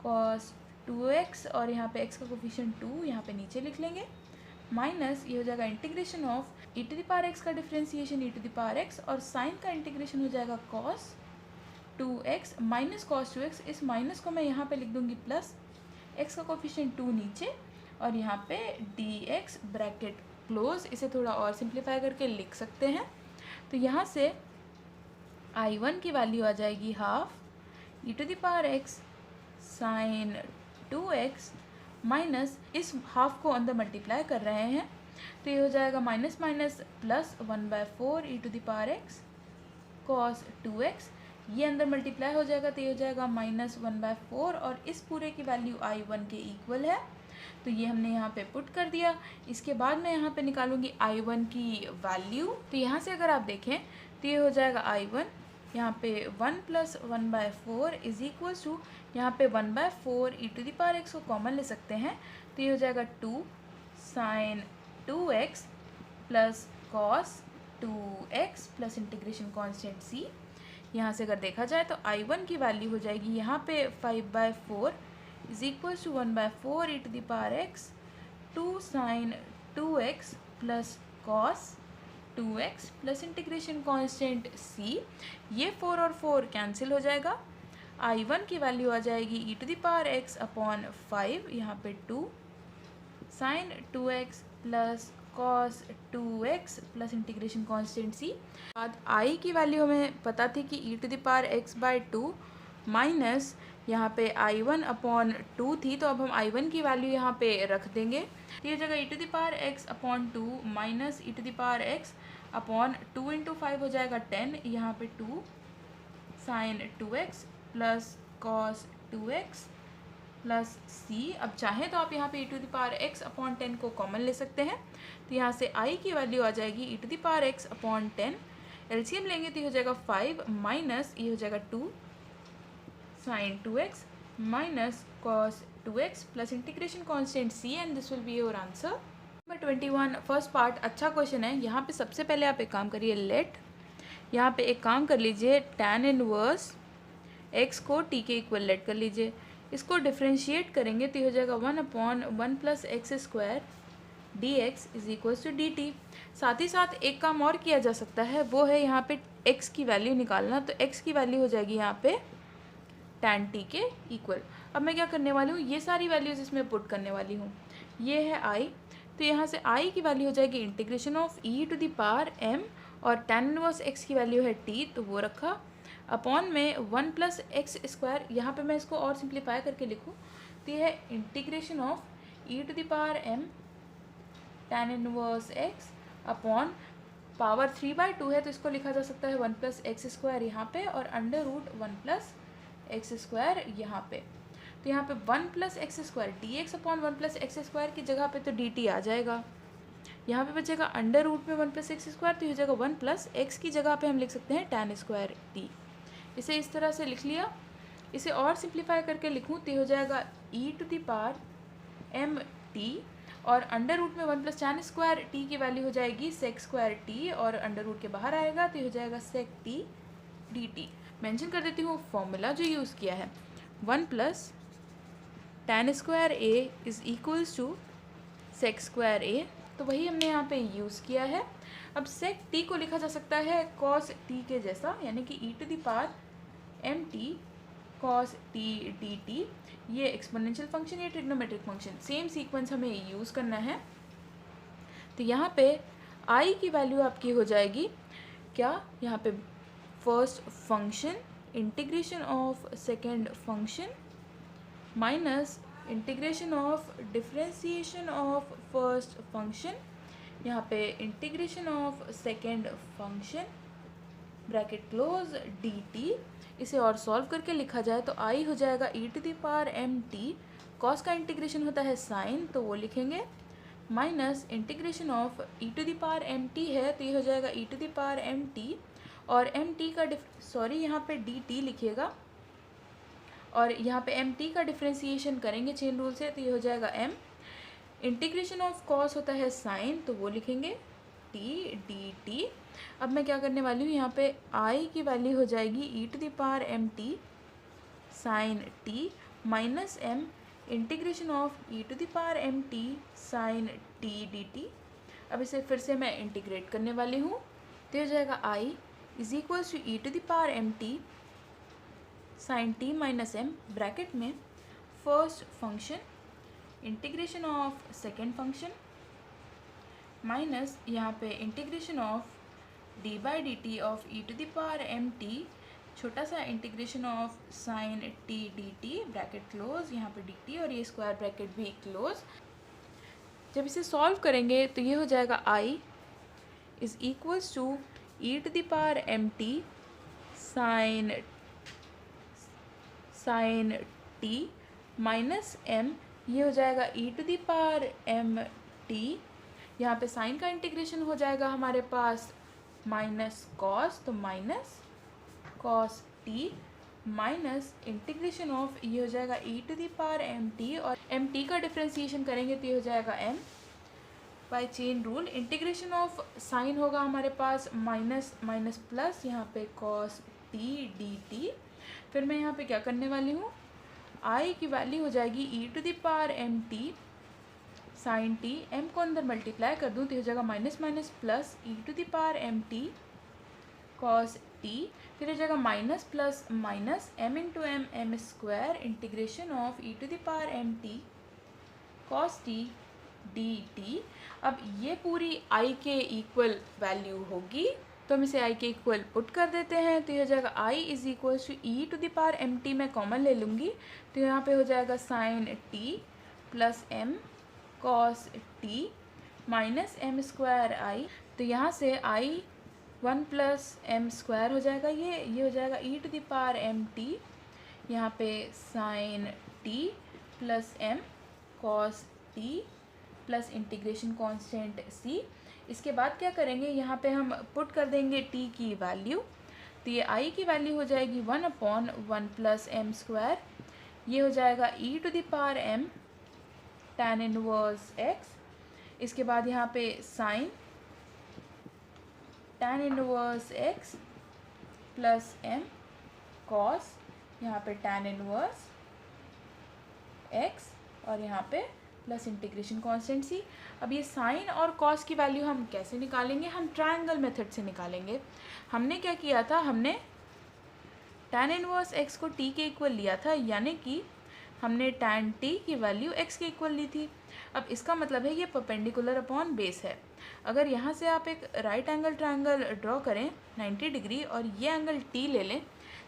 S1: कॉस 2x और यहाँ पे x का कोफिशिएंट 2 यहाँ पे नीचे लिख लेंगे माइनस ये हो जाएगा इंटीग्रेशन ऑफ e⁻x का डिफ्रेंसिएशन e⁻x और साइन का इंटीग्रेशन हो जाएगा cos 2x minus cos 2x। इस माइनस को मैं यहाँ पे लिख दूँगी प्लस x का कोफिशिएंट 2 नीचे और यहाँ पे dx ब्रैकेट क्लोज। इसे थोड़ा और सिंप्लीफाई करके लिख सकते हैं। तो यहाँ से I1 की वैल्यू आ जाएगी half e⁻x sine 2x minus इस हाफ को अंदर मल्टीप्लाई कर रहे हैं तो ये हो जाएगा minus minus plus 1/4 e⁻x cos 2x। ये अंदर मल्टीप्लाई हो जाएगा तो ये हो जाएगा माइनस 1/4 और इस पूरे की वैल्यू I1 के इक्वल है। तो ये हमने यहाँ पे पुट कर दिया। इसके बाद मैं यहाँ पे निकालूंगी I1 की वैल्यू। तो यहाँ से अगर आप देखें तो ये हो जाएगा I1 यहाँ पे 1 + 1/4 इज इक्वल्स टू यहाँ पे 1/4 e⁻x को कॉमन ले सकते हैं तो ये हो जाएगा 2 sine 2x plus cos 2x plus integration constant c। यहाँ से अगर देखा जाए तो I1 की वैल्यू हो जाएगी यहाँ पे 5/4 is equals to 1/4 e⁻x 2 sine 2x plus cos 2x plus integration constant c। ये 4 और 4 कैंसिल हो जाएगा। I1 की वैल्यू आ जाएगी e⁻x अपॉन 5 यहाँ पे 2 sine 2x plus cos 2x plus integration constant c। बाद I की वैल्यू हमें पता थी कि e⁻x/2 माइनस यहाँ पे I1 अपॉन 2 थी तो अब हम I1 की वैल्यू यहाँ पे रख देंगे। तो ये जगह e⁻x upon 2 minus e⁻x upon 2 × 5 हो जाएगा 10 यहाँ पे 2 sine 2x plus cos 2x plus c। अब चाहें तो आप यहाँ पे e⁻x अपॉन 10 को कॉमन ले सकते हैं। तो यहाँ से I की वैल्यू आ जाएगी e⁻x अपॉन 10 एलसीएम लेंगे तो ये हो जाएगा 5 माइनस ये हो जाएगा 2 sine 2x minus cos 2x plus integration constant c and this will be your answer. Number 21 first part अच्छा क्वेश्चन है। यहाँ पे सबसे पहले आप एक काम करिए लेट यहाँ पे एक काम कर लीजिए tan इनवर्स x को t के इक्वल लेट कर लीजिए। इसको डिफ्रेंशिएट करेंगे तो ये हो जाएगा 1/1 + x² dx is equals to dt। साथ ही साथ एक काम और किया जा सकता है वो है यहाँ पे x की वैल्यू निकालना। तो x की वैल्यू हो जाएगी यहाँ पे tan t के इक्वल। अब मैं क्या करने वाली हूँ ये सारी वैल्यूज़ इसमें पुट करने वाली हूँ। ये है I तो यहाँ से I की वैल्यू हो जाएगी इंटीग्रेशन ऑफ e⁻m और tan इनवर्स x की वैल्यू है t तो वो रखा अपॉन में 1 + x²। यहाँ पे मैं इसको और सिंप्लीफाई करके लिखूँ तो ये है integration of e⁻m tan inverse x upon power 3/2 है तो इसको लिखा जा सकता है 1 + x² यहाँ पे और √1 + x² यहाँ पे। तो यहाँ पे 1 + x² dx अपॉन 1 + x² की जगह पे तो dt आ जाएगा। यहाँ पे बचेगा अंडर रूट में 1 + x² तो हो जाएगा 1 + x की जगह पे हम लिख सकते हैं tan² t। इसे इस तरह से लिख लिया। इसे और सिंप्लीफाई करके लिखूँ तो हो जाएगा e⁻m t और अंडर रूट में 1 + tan² t की वैल्यू हो जाएगी sec² t और अंडर रूट के बाहर आएगा तो हो जाएगा sec t dt। मेंशन कर देती हूँ फॉर्मूला जो यूज़ किया है 1 + tan² a is equals to sec² a तो वही हमने यहाँ पे यूज़ किया है। अब sec t को लिखा जा सकता है cos t के जैसा यानी कि e⁻m t cos t dt। ये एक्सपोनेंशियल फंक्शन या ट्रिग्नोमेट्रिक फंक्शन सेम सीक्वेंस हमें यूज़ करना है। तो यहाँ पे I की वैल्यू आपकी हो जाएगी क्या यहाँ पे first function integration of second function minus integration of differentiation of first function यहाँ पे integration of second function bracket close dt। इसे और सॉल्व करके लिखा जाए तो I हो जाएगा e⁻m t cos का इंटीग्रेशन होता है साइन तो वो लिखेंगे minus integration of e⁻m t है तो ये हो जाएगा e⁻m t और m t का यहाँ पे dt लिखिएगा और यहाँ पे एम टी का डिफ्रेंसिएशन करेंगे चेन रूल से, तो ये हो जाएगा एम इंटीग्रेशन ऑफ कॉस होता है साइन, तो वो लिखेंगे टी डी टी। अब मैं क्या करने वाली हूँ, यहाँ पे आई की वैल्यू हो जाएगी e to the power m t sine t minus m integration of e to the power m t sine t d t. अब इसे फिर से मैं इंटीग्रेट करने वाली हूँ, तो हो जाएगा आई is equals to e to the power m t sine t minus m bracket में first function integration of second function minus यहाँ पे integration of d by d t of e to the power m t छोटा सा integration of sine t d t bracket close, यहाँ पे D T और ये square bracket भी close. जब इसे सॉल्व करेंगे तो ये हो जाएगा आई is equals to e to the power m t sine t minus m, ये हो जाएगा e to the power m t, यहाँ पे साइन का इंटीग्रेशन हो जाएगा हमारे पास माइनस कॉस, तो minus cos t minus integration of ये हो जाएगा e to the power m t, और एम टी का डिफ्रेंसिएशन करेंगे तो ये हो जाएगा m by chain rule. Integration of sign होगा हमारे पास माइनस माइनस प्लस, यहाँ पे कॉस टी डी टी। फिर मैं यहाँ पे क्या करने वाली हूँ, आई की वैल्यू हो जाएगी e to the power m t sine t, m को अंदर मल्टीप्लाई कर दूँ तो हो जाएगा minus minus plus e to the power m t cos t, फिर हो जाएगा minus plus minus m into m square integration of e to the power m t cos t d t. अब ये पूरी आई के इक्वल वैल्यू होगी, तो हम इसे आई के इक्वल पुट कर देते हैं, तो ये हो जाएगा आई is equal to e to the power m t, मैं कॉमन ले लूँगी तो यहाँ पे हो जाएगा sine t plus m cos t minus m square आई, तो यहाँ से आई 1 प्लस एम स्क्वायर हो जाएगा, ये हो जाएगा e to the power m t, यहाँ पे sine t plus m cos t plus integration constant c. इसके बाद क्या करेंगे, यहाँ पे हम पुट कर देंगे टी की वैल्यू, तो ये आई की वैल्यू हो जाएगी 1/1 प्लस एम स्क्वायर, ये हो जाएगा e to the power m tan inverse x. इसके बाद यहाँ पे sine tan inverse x plus m cos, यहाँ पे tan इनवर्स एक्स और यहाँ पे प्लस इंटीग्रेशन कांस्टेंट सी। अब ये साइन और कॉस की वैल्यू हम कैसे निकालेंगे, हम ट्रायंगल मेथड से निकालेंगे। हमने क्या किया था, हमने tan इनवर्स एक्स को t के इक्वल लिया था, यानी कि हमने tan t की वैल्यू x के इक्वल ली थी। अब इसका मतलब है ये परपेंडिकुलर अपॉन बेस है। अगर यहाँ से आप एक राइट एंगल ट्रायंगल ड्रॉ करें 90 डिग्री और ये एंगल t ले लें,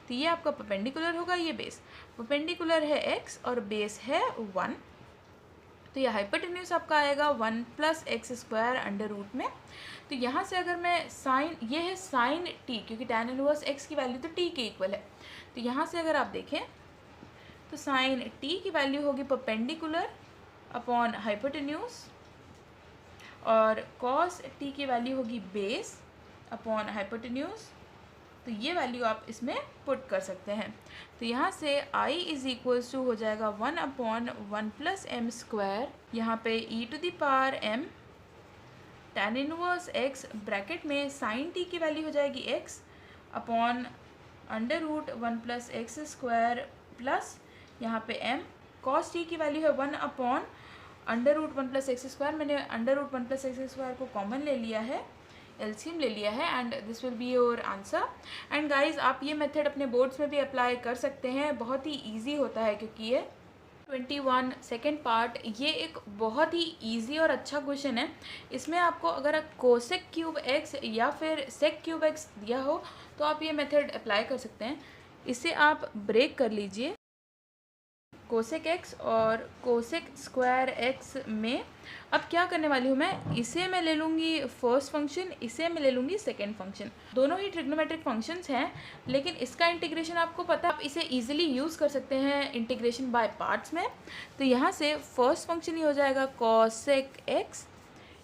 S1: तो ये आपका परपेंडिकुलर होगा, ये बेस परपेंडिकुलर है x और बेस है 1, तो ये हाइपोटेन्यूज आपका आएगा 1 plus x square under root में। तो यहाँ से अगर मैं साइन, ये है साइन टी, क्योंकि tan इनवर्स x की वैल्यू तो t के इक्वल है, तो यहाँ से अगर आप देखें तो साइन t की वैल्यू होगी परपेंडिकुलर अपॉन हाइपोटेन्यूज, और कॉस t की वैल्यू होगी बेस अपॉन हाइपोटेन्यूज, तो ये वैल्यू आप इसमें पुट कर सकते हैं। तो यहाँ से i इज इक्वल्स टू हो जाएगा 1/1 प्लस एम स्क्वायर, यहाँ पे e to the power m tan inverse x bracket में साइन t की वैल्यू हो जाएगी x upon under root 1 plus x square plus यहाँ पे m cos t की वैल्यू है 1 upon under root 1 plus x square, मैंने under root 1 plus x square को कॉमन ले लिया है, एलसीएम ले लिया है, and this will be your answer. And guys आप ये मेथड अपने बोर्ड्स में भी अप्लाई कर सकते हैं, बहुत ही इजी होता है, क्योंकि ये 21 सेकेंड पार्ट ये एक बहुत ही इजी और अच्छा क्वेश्चन है। इसमें आपको अगर कोसेक क्यूब एक्स या फिर सेक क्यूब एक्स दिया हो तो आप ये मेथड अप्लाई कर सकते हैं। इसे आप ब्रेक कर लीजिए, कोसेक एक्स और कोसेक स्क्वायर एक्स में। अब क्या करने वाली हूँ मैं, इसे मैं ले लूँगी फर्स्ट फंक्शन, इसे मैं ले लूँगी सेकेंड फंक्शन। दोनों ही ट्रिग्नोमेट्रिक फंक्शंस हैं, लेकिन इसका इंटीग्रेशन आपको पता है, आप इसे इजीली यूज़ कर सकते हैं इंटीग्रेशन बाय पार्ट्स में। तो यहाँ से फर्स्ट फंक्शन ही हो जाएगा cosec x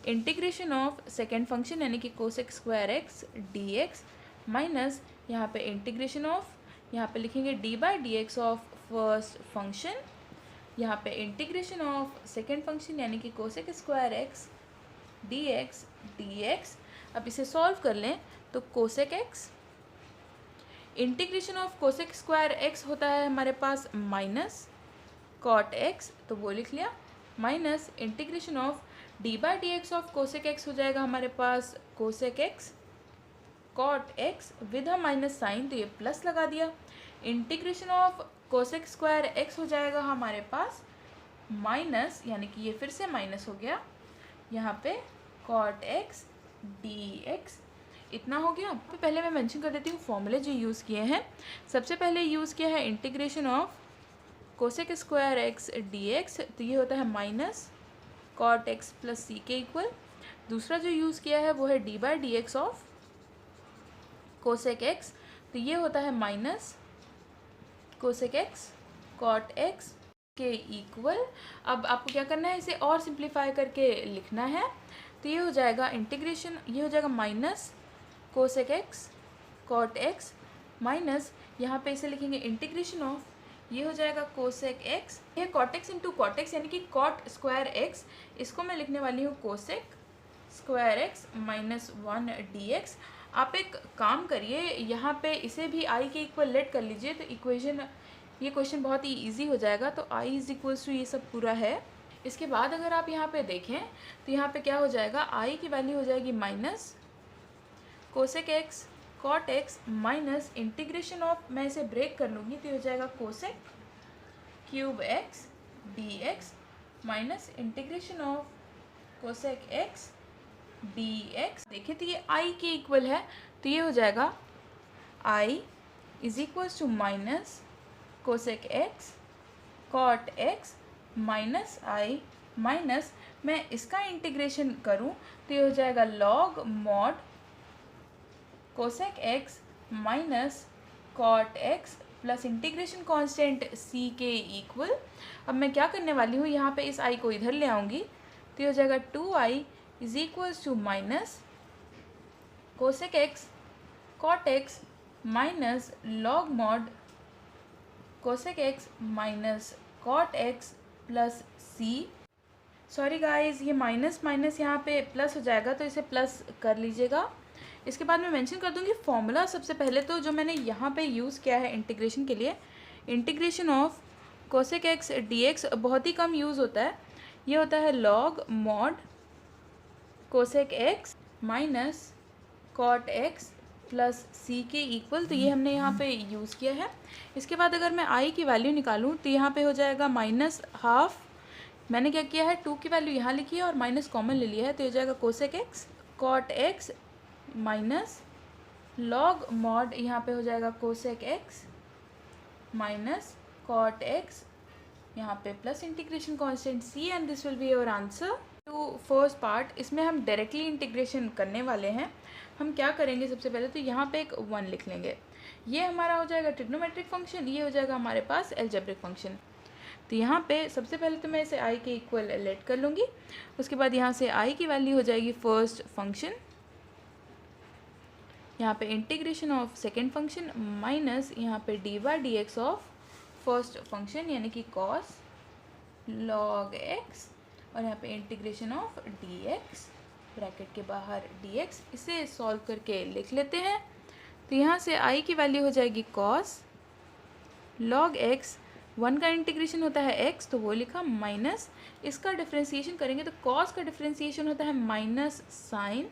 S1: integration of second function यानी कि cosec square x d x minus यहाँ पे इंटीग्रेशन ऑफ, यहाँ पे लिखेंगे D by d x of first function, यहाँ पे इंटीग्रेशन ऑफ सेकेंड फंक्शन यानी कि cosec square x d x. अब इसे सॉल्व कर लें तो cosec x, integration of cosec square x होता है हमारे पास माइनस कॉट एक्स, तो वो लिख लिया, minus integration of d by d x of cosec x हो जाएगा हमारे पास cosec x cot x with a minus sign, तो ये प्लस लगा दिया। Integration of cosec square x हो जाएगा हमारे पास माइनस, यानी कि ये फिर से माइनस हो गया, यहाँ पे कॉट एक्स डी एक्स, इतना हो गया। तो पहले मैं मेंशन कर देती हूँ फॉर्मूले जो यूज़ किए हैं। सबसे पहले यूज़ किया है integration of cosec square x d x, तो ये होता है minus cot x plus c के इक्वल। दूसरा जो यूज़ किया है वो है d by d x of cosec x, तो ये होता है minus cosec x cot x के इक्वल। अब आपको क्या करना है, इसे और सिंप्लीफाई करके लिखना है, तो ये हो जाएगा इंटीग्रेशन, ये हो जाएगा minus cosec x cot x minus, यहाँ पे इसे लिखेंगे इंटीग्रेशन ऑफ, ये हो जाएगा कोसेक एक्स, ये cot x into cot x यानी कि कॉट स्क्वायर एक्स, इसको मैं लिखने वाली हूँ cosec square x minus 1 D x. आप एक काम करिए, यहाँ पे इसे भी आई के इक्वल लेट कर लीजिए, तो इक्वेशन, ये क्वेश्चन बहुत ही इजी हो जाएगा। तो आई इज इक्वल्स टू ये सब पूरा है। इसके बाद अगर आप यहाँ पे देखें तो यहाँ पे क्या हो जाएगा, आई की वैल्यू हो जाएगी minus cosec x cot x minus integration of, मैं इसे ब्रेक कर लूँगी तो हो जाएगा cosec cube x d x minus integration of cosec x d x. देखिए तो ये आई के इक्वल है, तो ये हो जाएगा आई is equals to minus cosec x cot x minus I minus, मैं इसका इंटीग्रेशन करूं तो ये हो जाएगा log mod cosec x minus cot x plus integration constant c के इक्वल। अब मैं क्या करने वाली हूँ, यहाँ पे इस आई को इधर ले आऊँगी, तो ये हो जाएगा 2i is equals to minus cosec x cot x minus log mod cosec x minus cot x plus c. Sorry guys, ये माइनस माइनस यहाँ पे प्लस हो जाएगा, तो इसे प्लस कर लीजिएगा। इसके बाद मैं मेंशन कर दूँगी फॉर्मूला। सबसे पहले तो जो मैंने यहाँ पे यूज़ किया है इंटीग्रेशन के लिए, integration of cosec x d x बहुत ही कम यूज़ होता है, ये होता है log mod cosec x minus cot x plus c के इक्वल, तो ये हमने यहाँ पे यूज़ किया है। इसके बाद अगर मैं आई की वैल्यू निकालूँ तो यहाँ पे हो जाएगा माइनस हाफ, मैंने क्या किया है 2 की वैल्यू यहाँ लिखी है और माइनस कॉमन ले लिया है, तो हो जाएगा cosec x cot x minus log mod, यहाँ पे हो जाएगा cosec x minus cot x, यहाँ पे plus integration constant c, and this will be your answer to first part. इसमें हम डायरेक्टली इंटीग्रेशन करने वाले हैं। हम क्या करेंगे, सबसे पहले तो यहाँ पे एक 1 लिख लेंगे, ये हमारा हो जाएगा ट्रिग्नोमेट्रिक फंक्शन, ये हो जाएगा हमारे पास अलजेब्रिक फंक्शन। तो यहाँ पे सबसे पहले तो मैं इसे आई के इक्वल लेट कर लूँगी, उसके बाद यहाँ से आई की वैल्यू हो जाएगी फर्स्ट फंक्शन, यहाँ पे integration of second function minus यहाँ पे d by d x of first function यानी कि कॉस लॉग एक्स, और यहाँ पे integration of D x bracket के बाहर डी एक्स। इसे सॉल्व करके लिख लेते हैं, तो यहाँ से आई की वैल्यू हो जाएगी कॉस लॉग एक्स, 1 का इंटीग्रेशन होता है एक्स, तो वो लिखा माइनस, इसका डिफ्रेंसिएशन करेंगे तो कॉस का डिफ्रेंसिएशन होता है माइनस साइन,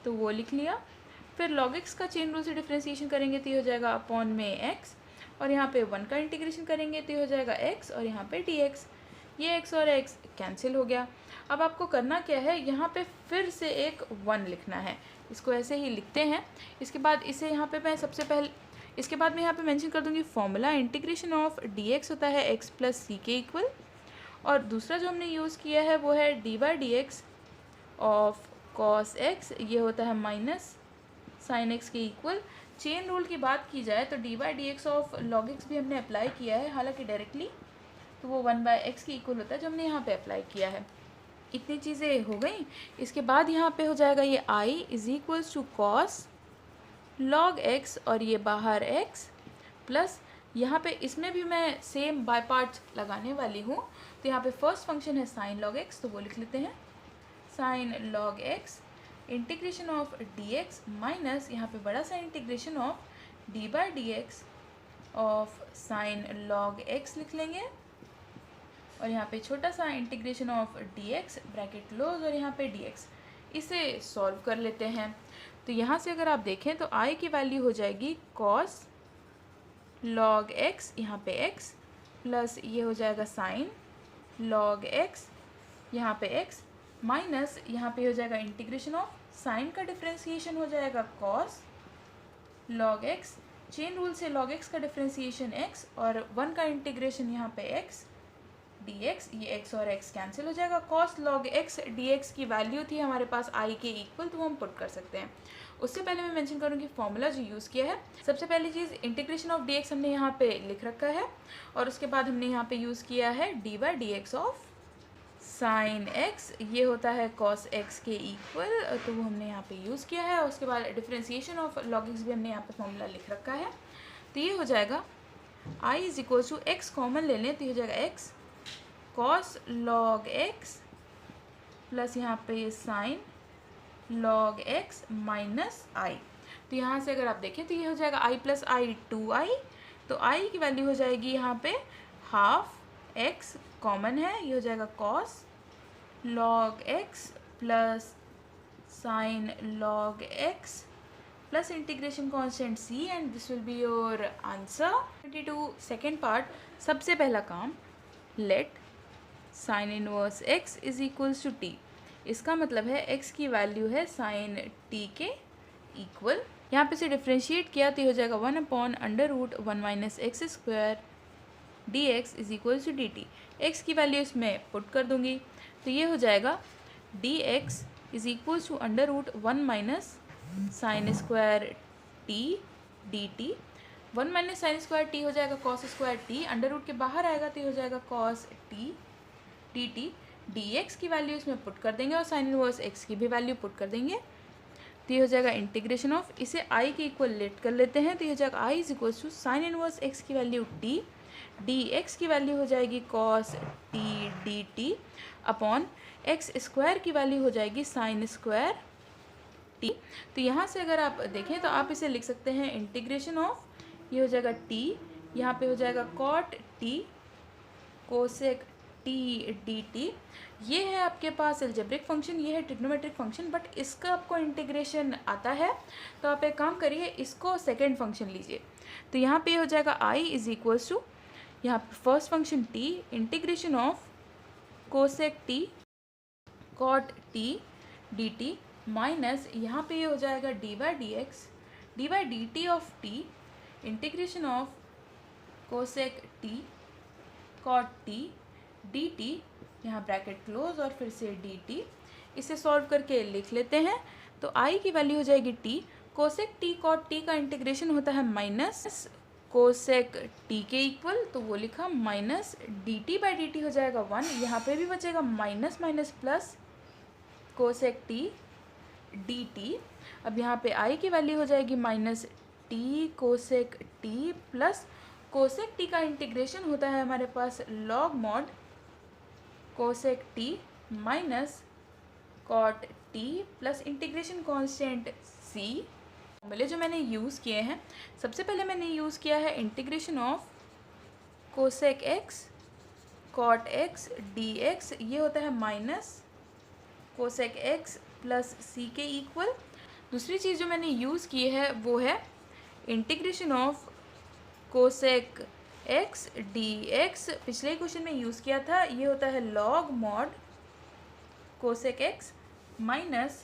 S1: तो वो लिख लिया। फिर लॉग एक्स का चेन रूल से डिफ्रेंसिएशन करेंगे तो ये हो जाएगा अपॉन में एक्स, और यहाँ पे 1 का इंटीग्रेशन करेंगे तो ये हो जाएगा एक्स, और यहाँ पे डी एक्स, ये एक्स और एक्स कैंसिल हो गया। अब आपको करना क्या है, यहाँ पे फिर से एक 1 लिखना है, इसको ऐसे ही लिखते हैं। इसके बाद इसे यहाँ पे मैं सबसे पहले, इसके बाद मैं यहाँ पे मेंशन कर दूँगी formula, integration of D x होता है एक्स प्लस सी के इक्वल, और दूसरा जो हमने यूज़ किया है वो है d by d x of cos x, ये होता है माइनस साइन एक्स के इक्वल। चेन रूल की बात की जाए तो D by d x of log x भी हमने अप्लाई किया है, हालांकि डायरेक्टली, तो वो 1 बाई एक्स के इक्वल होता है जो हमने यहाँ पे अप्लाई किया है। इतनी चीज़ें हो गई। इसके बाद यहाँ पे हो जाएगा ये I is equals to cos log x, और ये बाहर एक्स प्लस यहाँ पे इसमें भी मैं सेम बाय पार्ट्स लगाने वाली हूँ। तो यहाँ पे फर्स्ट फंक्शन है साइन लॉग एक्स, तो वो लिख लेते हैं sign log x integration of D x minus यहाँ पे बड़ा सा integration of d by d x of sine log x लिख लेंगे, और यहाँ पे छोटा सा integration of D x bracket close और यहाँ पे डी एक्स। इसे सॉल्व कर लेते हैं। तो यहाँ से अगर आप देखें तो आई की वैल्यू हो जाएगी कॉस लॉग एक्स, यहाँ पे एक्स प्लस ये हो जाएगा साइन लॉग एक्स, यहाँ पे एक्स माइनस यहाँ पे हो जाएगा इंटीग्रेशन ऑफ साइन का डिफ्रेंसिएशन हो जाएगा cos log x, chain rule से लॉग एक्स का डिफ्रेंसिएशन एक्स और 1 का इंटीग्रेशन यहाँ पे एक्स डी एक्स, ये x और x कैंसिल हो जाएगा। कॉस लॉग x dx की वैल्यू थी हमारे पास i के इक्वल, तो हम पुट कर सकते हैं। उससे पहले मैं मेंशन करूँगी फॉर्मूला जो यूज़ किया है। सबसे पहली चीज़ इंटीग्रेशन ऑफ dx हमने यहाँ पे लिख रखा है, और उसके बाद हमने यहाँ पे यूज़ किया है d by d x of sine x, ये होता है कॉस x के इक्वल, तो वो हमने यहाँ पे यूज़ किया है। उसके बाद डिफ्रेंसिएशन ऑफ लॉग x भी हमने यहाँ पे फॉर्मूला लिख रखा है। तो ये हो जाएगा i is equal to x common ले लें, तो ये हो जाएगा x cos log x plus यहाँ पे sine log x minus I. तो यहाँ से अगर आप देखें तो ये हो जाएगा i प्लस आई 2i, तो i की वैल्यू हो जाएगी यहाँ पे हाफ x कॉमन है, ये हो जाएगा cos log x plus sine log x plus integration constant c, and this will be your answer. 22 second part. सबसे पहला काम, let sine inverse x is equals to t। इसका मतलब है x की वैल्यू है साइन t के equal. यहाँ पे से डिफ्रेंशिएट किया तो हो जाएगा 1/√1 minus x square d x is equals to d t. X की वैल्यू इसमें पुट कर दूंगी, तो ये हो जाएगा d x is equals to √1 minus sine square t d t. 1 minus sine square t हो जाएगा cos square t, under root के बाहर आएगा तो ये हो जाएगा cos t d t. D x की वैल्यू इसमें पुट कर देंगे और साइन इनवर्स एक्स की भी वैल्यू पुट कर देंगे, तो ये हो जाएगा इंटीग्रेशन ऑफ, इसे आई के इक्वल लेट कर लेते हैं, तो ये हो जाएगा आई is equal to sine inverse x की वैल्यू टी, डी एक्स की वैल्यू हो जाएगी cos t d t upon x square की वैल्यू हो जाएगी साइन स्क्वायर टी। तो यहाँ से अगर आप देखें तो आप इसे लिख सकते हैं इंटीग्रेशन ऑफ, ये हो जाएगा टी, यहाँ पे हो जाएगा cot t cosec t d t. ये है आपके पास एल्जेब्रिक फंक्शन, ये है ट्रिग्नोमेट्रिक फंक्शन, बट इसका आपको इंटीग्रेशन आता है, तो आप एक काम करिए, इसको सेकेंड फंक्शन लीजिए। तो यहाँ पे हो जाएगा आई इज इक्वल्स टू, यहाँ पे first function t integration of cosec t cot t d t minus यहाँ पे ये हो जाएगा d by d t of t integration of cosec t cot t d t, यहाँ ब्रैकेट क्लोज और फिर से डी टी। इसे सॉल्व करके लिख लेते हैं, तो आई की वैल्यू हो जाएगी t, cosec t cot t का इंटीग्रेशन होता है माइनस कोसेक टी के इक्वल, तो वो लिखा minus d t by d t हो जाएगा 1, यहाँ पे भी बचेगा minus minus plus cosec t d t. अब यहाँ पे आई की वैल्यू हो जाएगी minus t cosec t plus cosec t का इंटीग्रेशन होता है हमारे पास log mod cosec t minus cot t plus integration constant सी। फॉर्मूले जो मैंने यूज़ किए हैं, सबसे पहले मैंने यूज़ किया है integration of cosec x cot x d x, ये होता है minus cosec x plus c के इक्वल। दूसरी चीज़ जो मैंने यूज़ की है वो है integration of cosec x d x, पिछले क्वेश्चन में यूज़ किया था, ये होता है log mod cosec x minus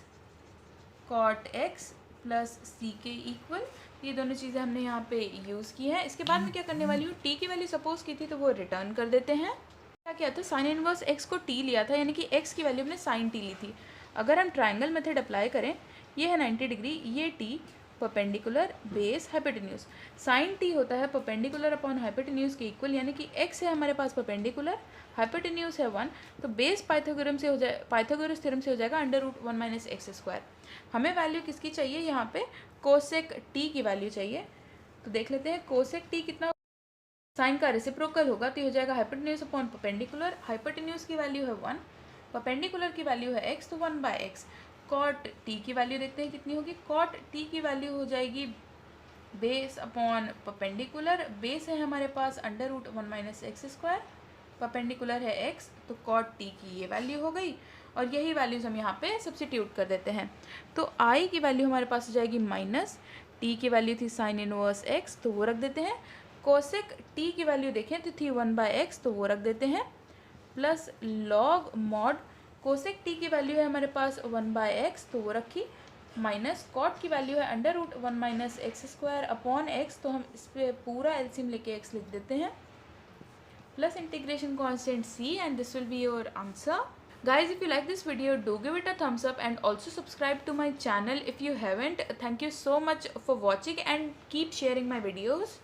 S1: cot x plus c के इक्वल। ये दोनों चीज़ें हमने यहाँ पे यूज़ की हैं। इसके बाद मैं क्या करने वाली हूँ, टी की वैल्यू सपोज की थी तो वो रिटर्न कर देते हैं। क्या किया था, साइन इनवर्स एक्स को टी लिया था, यानी कि एक्स की वैल्यू हमने साइन टी ली थी। अगर हम ट्राइंगल मेथड अप्लाई करें, ये है 90 डिग्री, ये t perpendicular base hypotenuse, sine t होता है परपेंडिकुलर अपॉन हाइपोटेन्यूज के इक्वल, यानी कि एक्स है हमारे पास परपेंडिकुलर, हाइपोटेन्यूज है 1, तो बेस पाइथागोरस थ्योरम से हो जाएगा √1 माइनस एक्स स्क्वायर। हमें वैल्यू किसकी चाहिए, यहाँ पे कोसेक टी की वैल्यू चाहिए, तो देख लेते हैं कोसेक टी कितना साइन का रेसिप्रोकल होगा तो ये हो जाएगा हाइपोटेन्यूज अपॉन परपेंडिकुलर। हाइपोटेन्यूज की वैल्यू है 1, परपेंडिकुलर की वैल्यू है x, तो 1/x। कॉट टी की वैल्यू देखते हैं कितनी होगी। कॉट टी की वैल्यू हो जाएगी बेस अपॉन परपेंडिकुलर। बेस है हमारे पास √1 - x², परपेंडिकुलर है x, तो कॉट टी की ये वैल्यू हो गई। और यही वैल्यूज़ हम यहाँ पे सब्स्टिट्यूट कर देते हैं। तो i की वैल्यू हमारे पास हो जाएगी माइनस, t की वैल्यू थी साइन इनवर्स x, तो वो रख देते हैं। कोसेक t की वैल्यू देखें तो थी 1/x, तो वो रख देते हैं। Plus log mod cosec t की वैल्यू है हमारे पास 1/x, तो वो रखी। माइनस कॉट की वैल्यू है √1 - x² अपॉन x, तो हम इस पर पूरा एलसीएम लेके x लिख देते हैं। Plus integration constant c, and this will be your answer. Guys, if you like this video, do give it a thumbs up and also subscribe to my channel if you haven't. Thank you so much for watching and keep sharing my videos.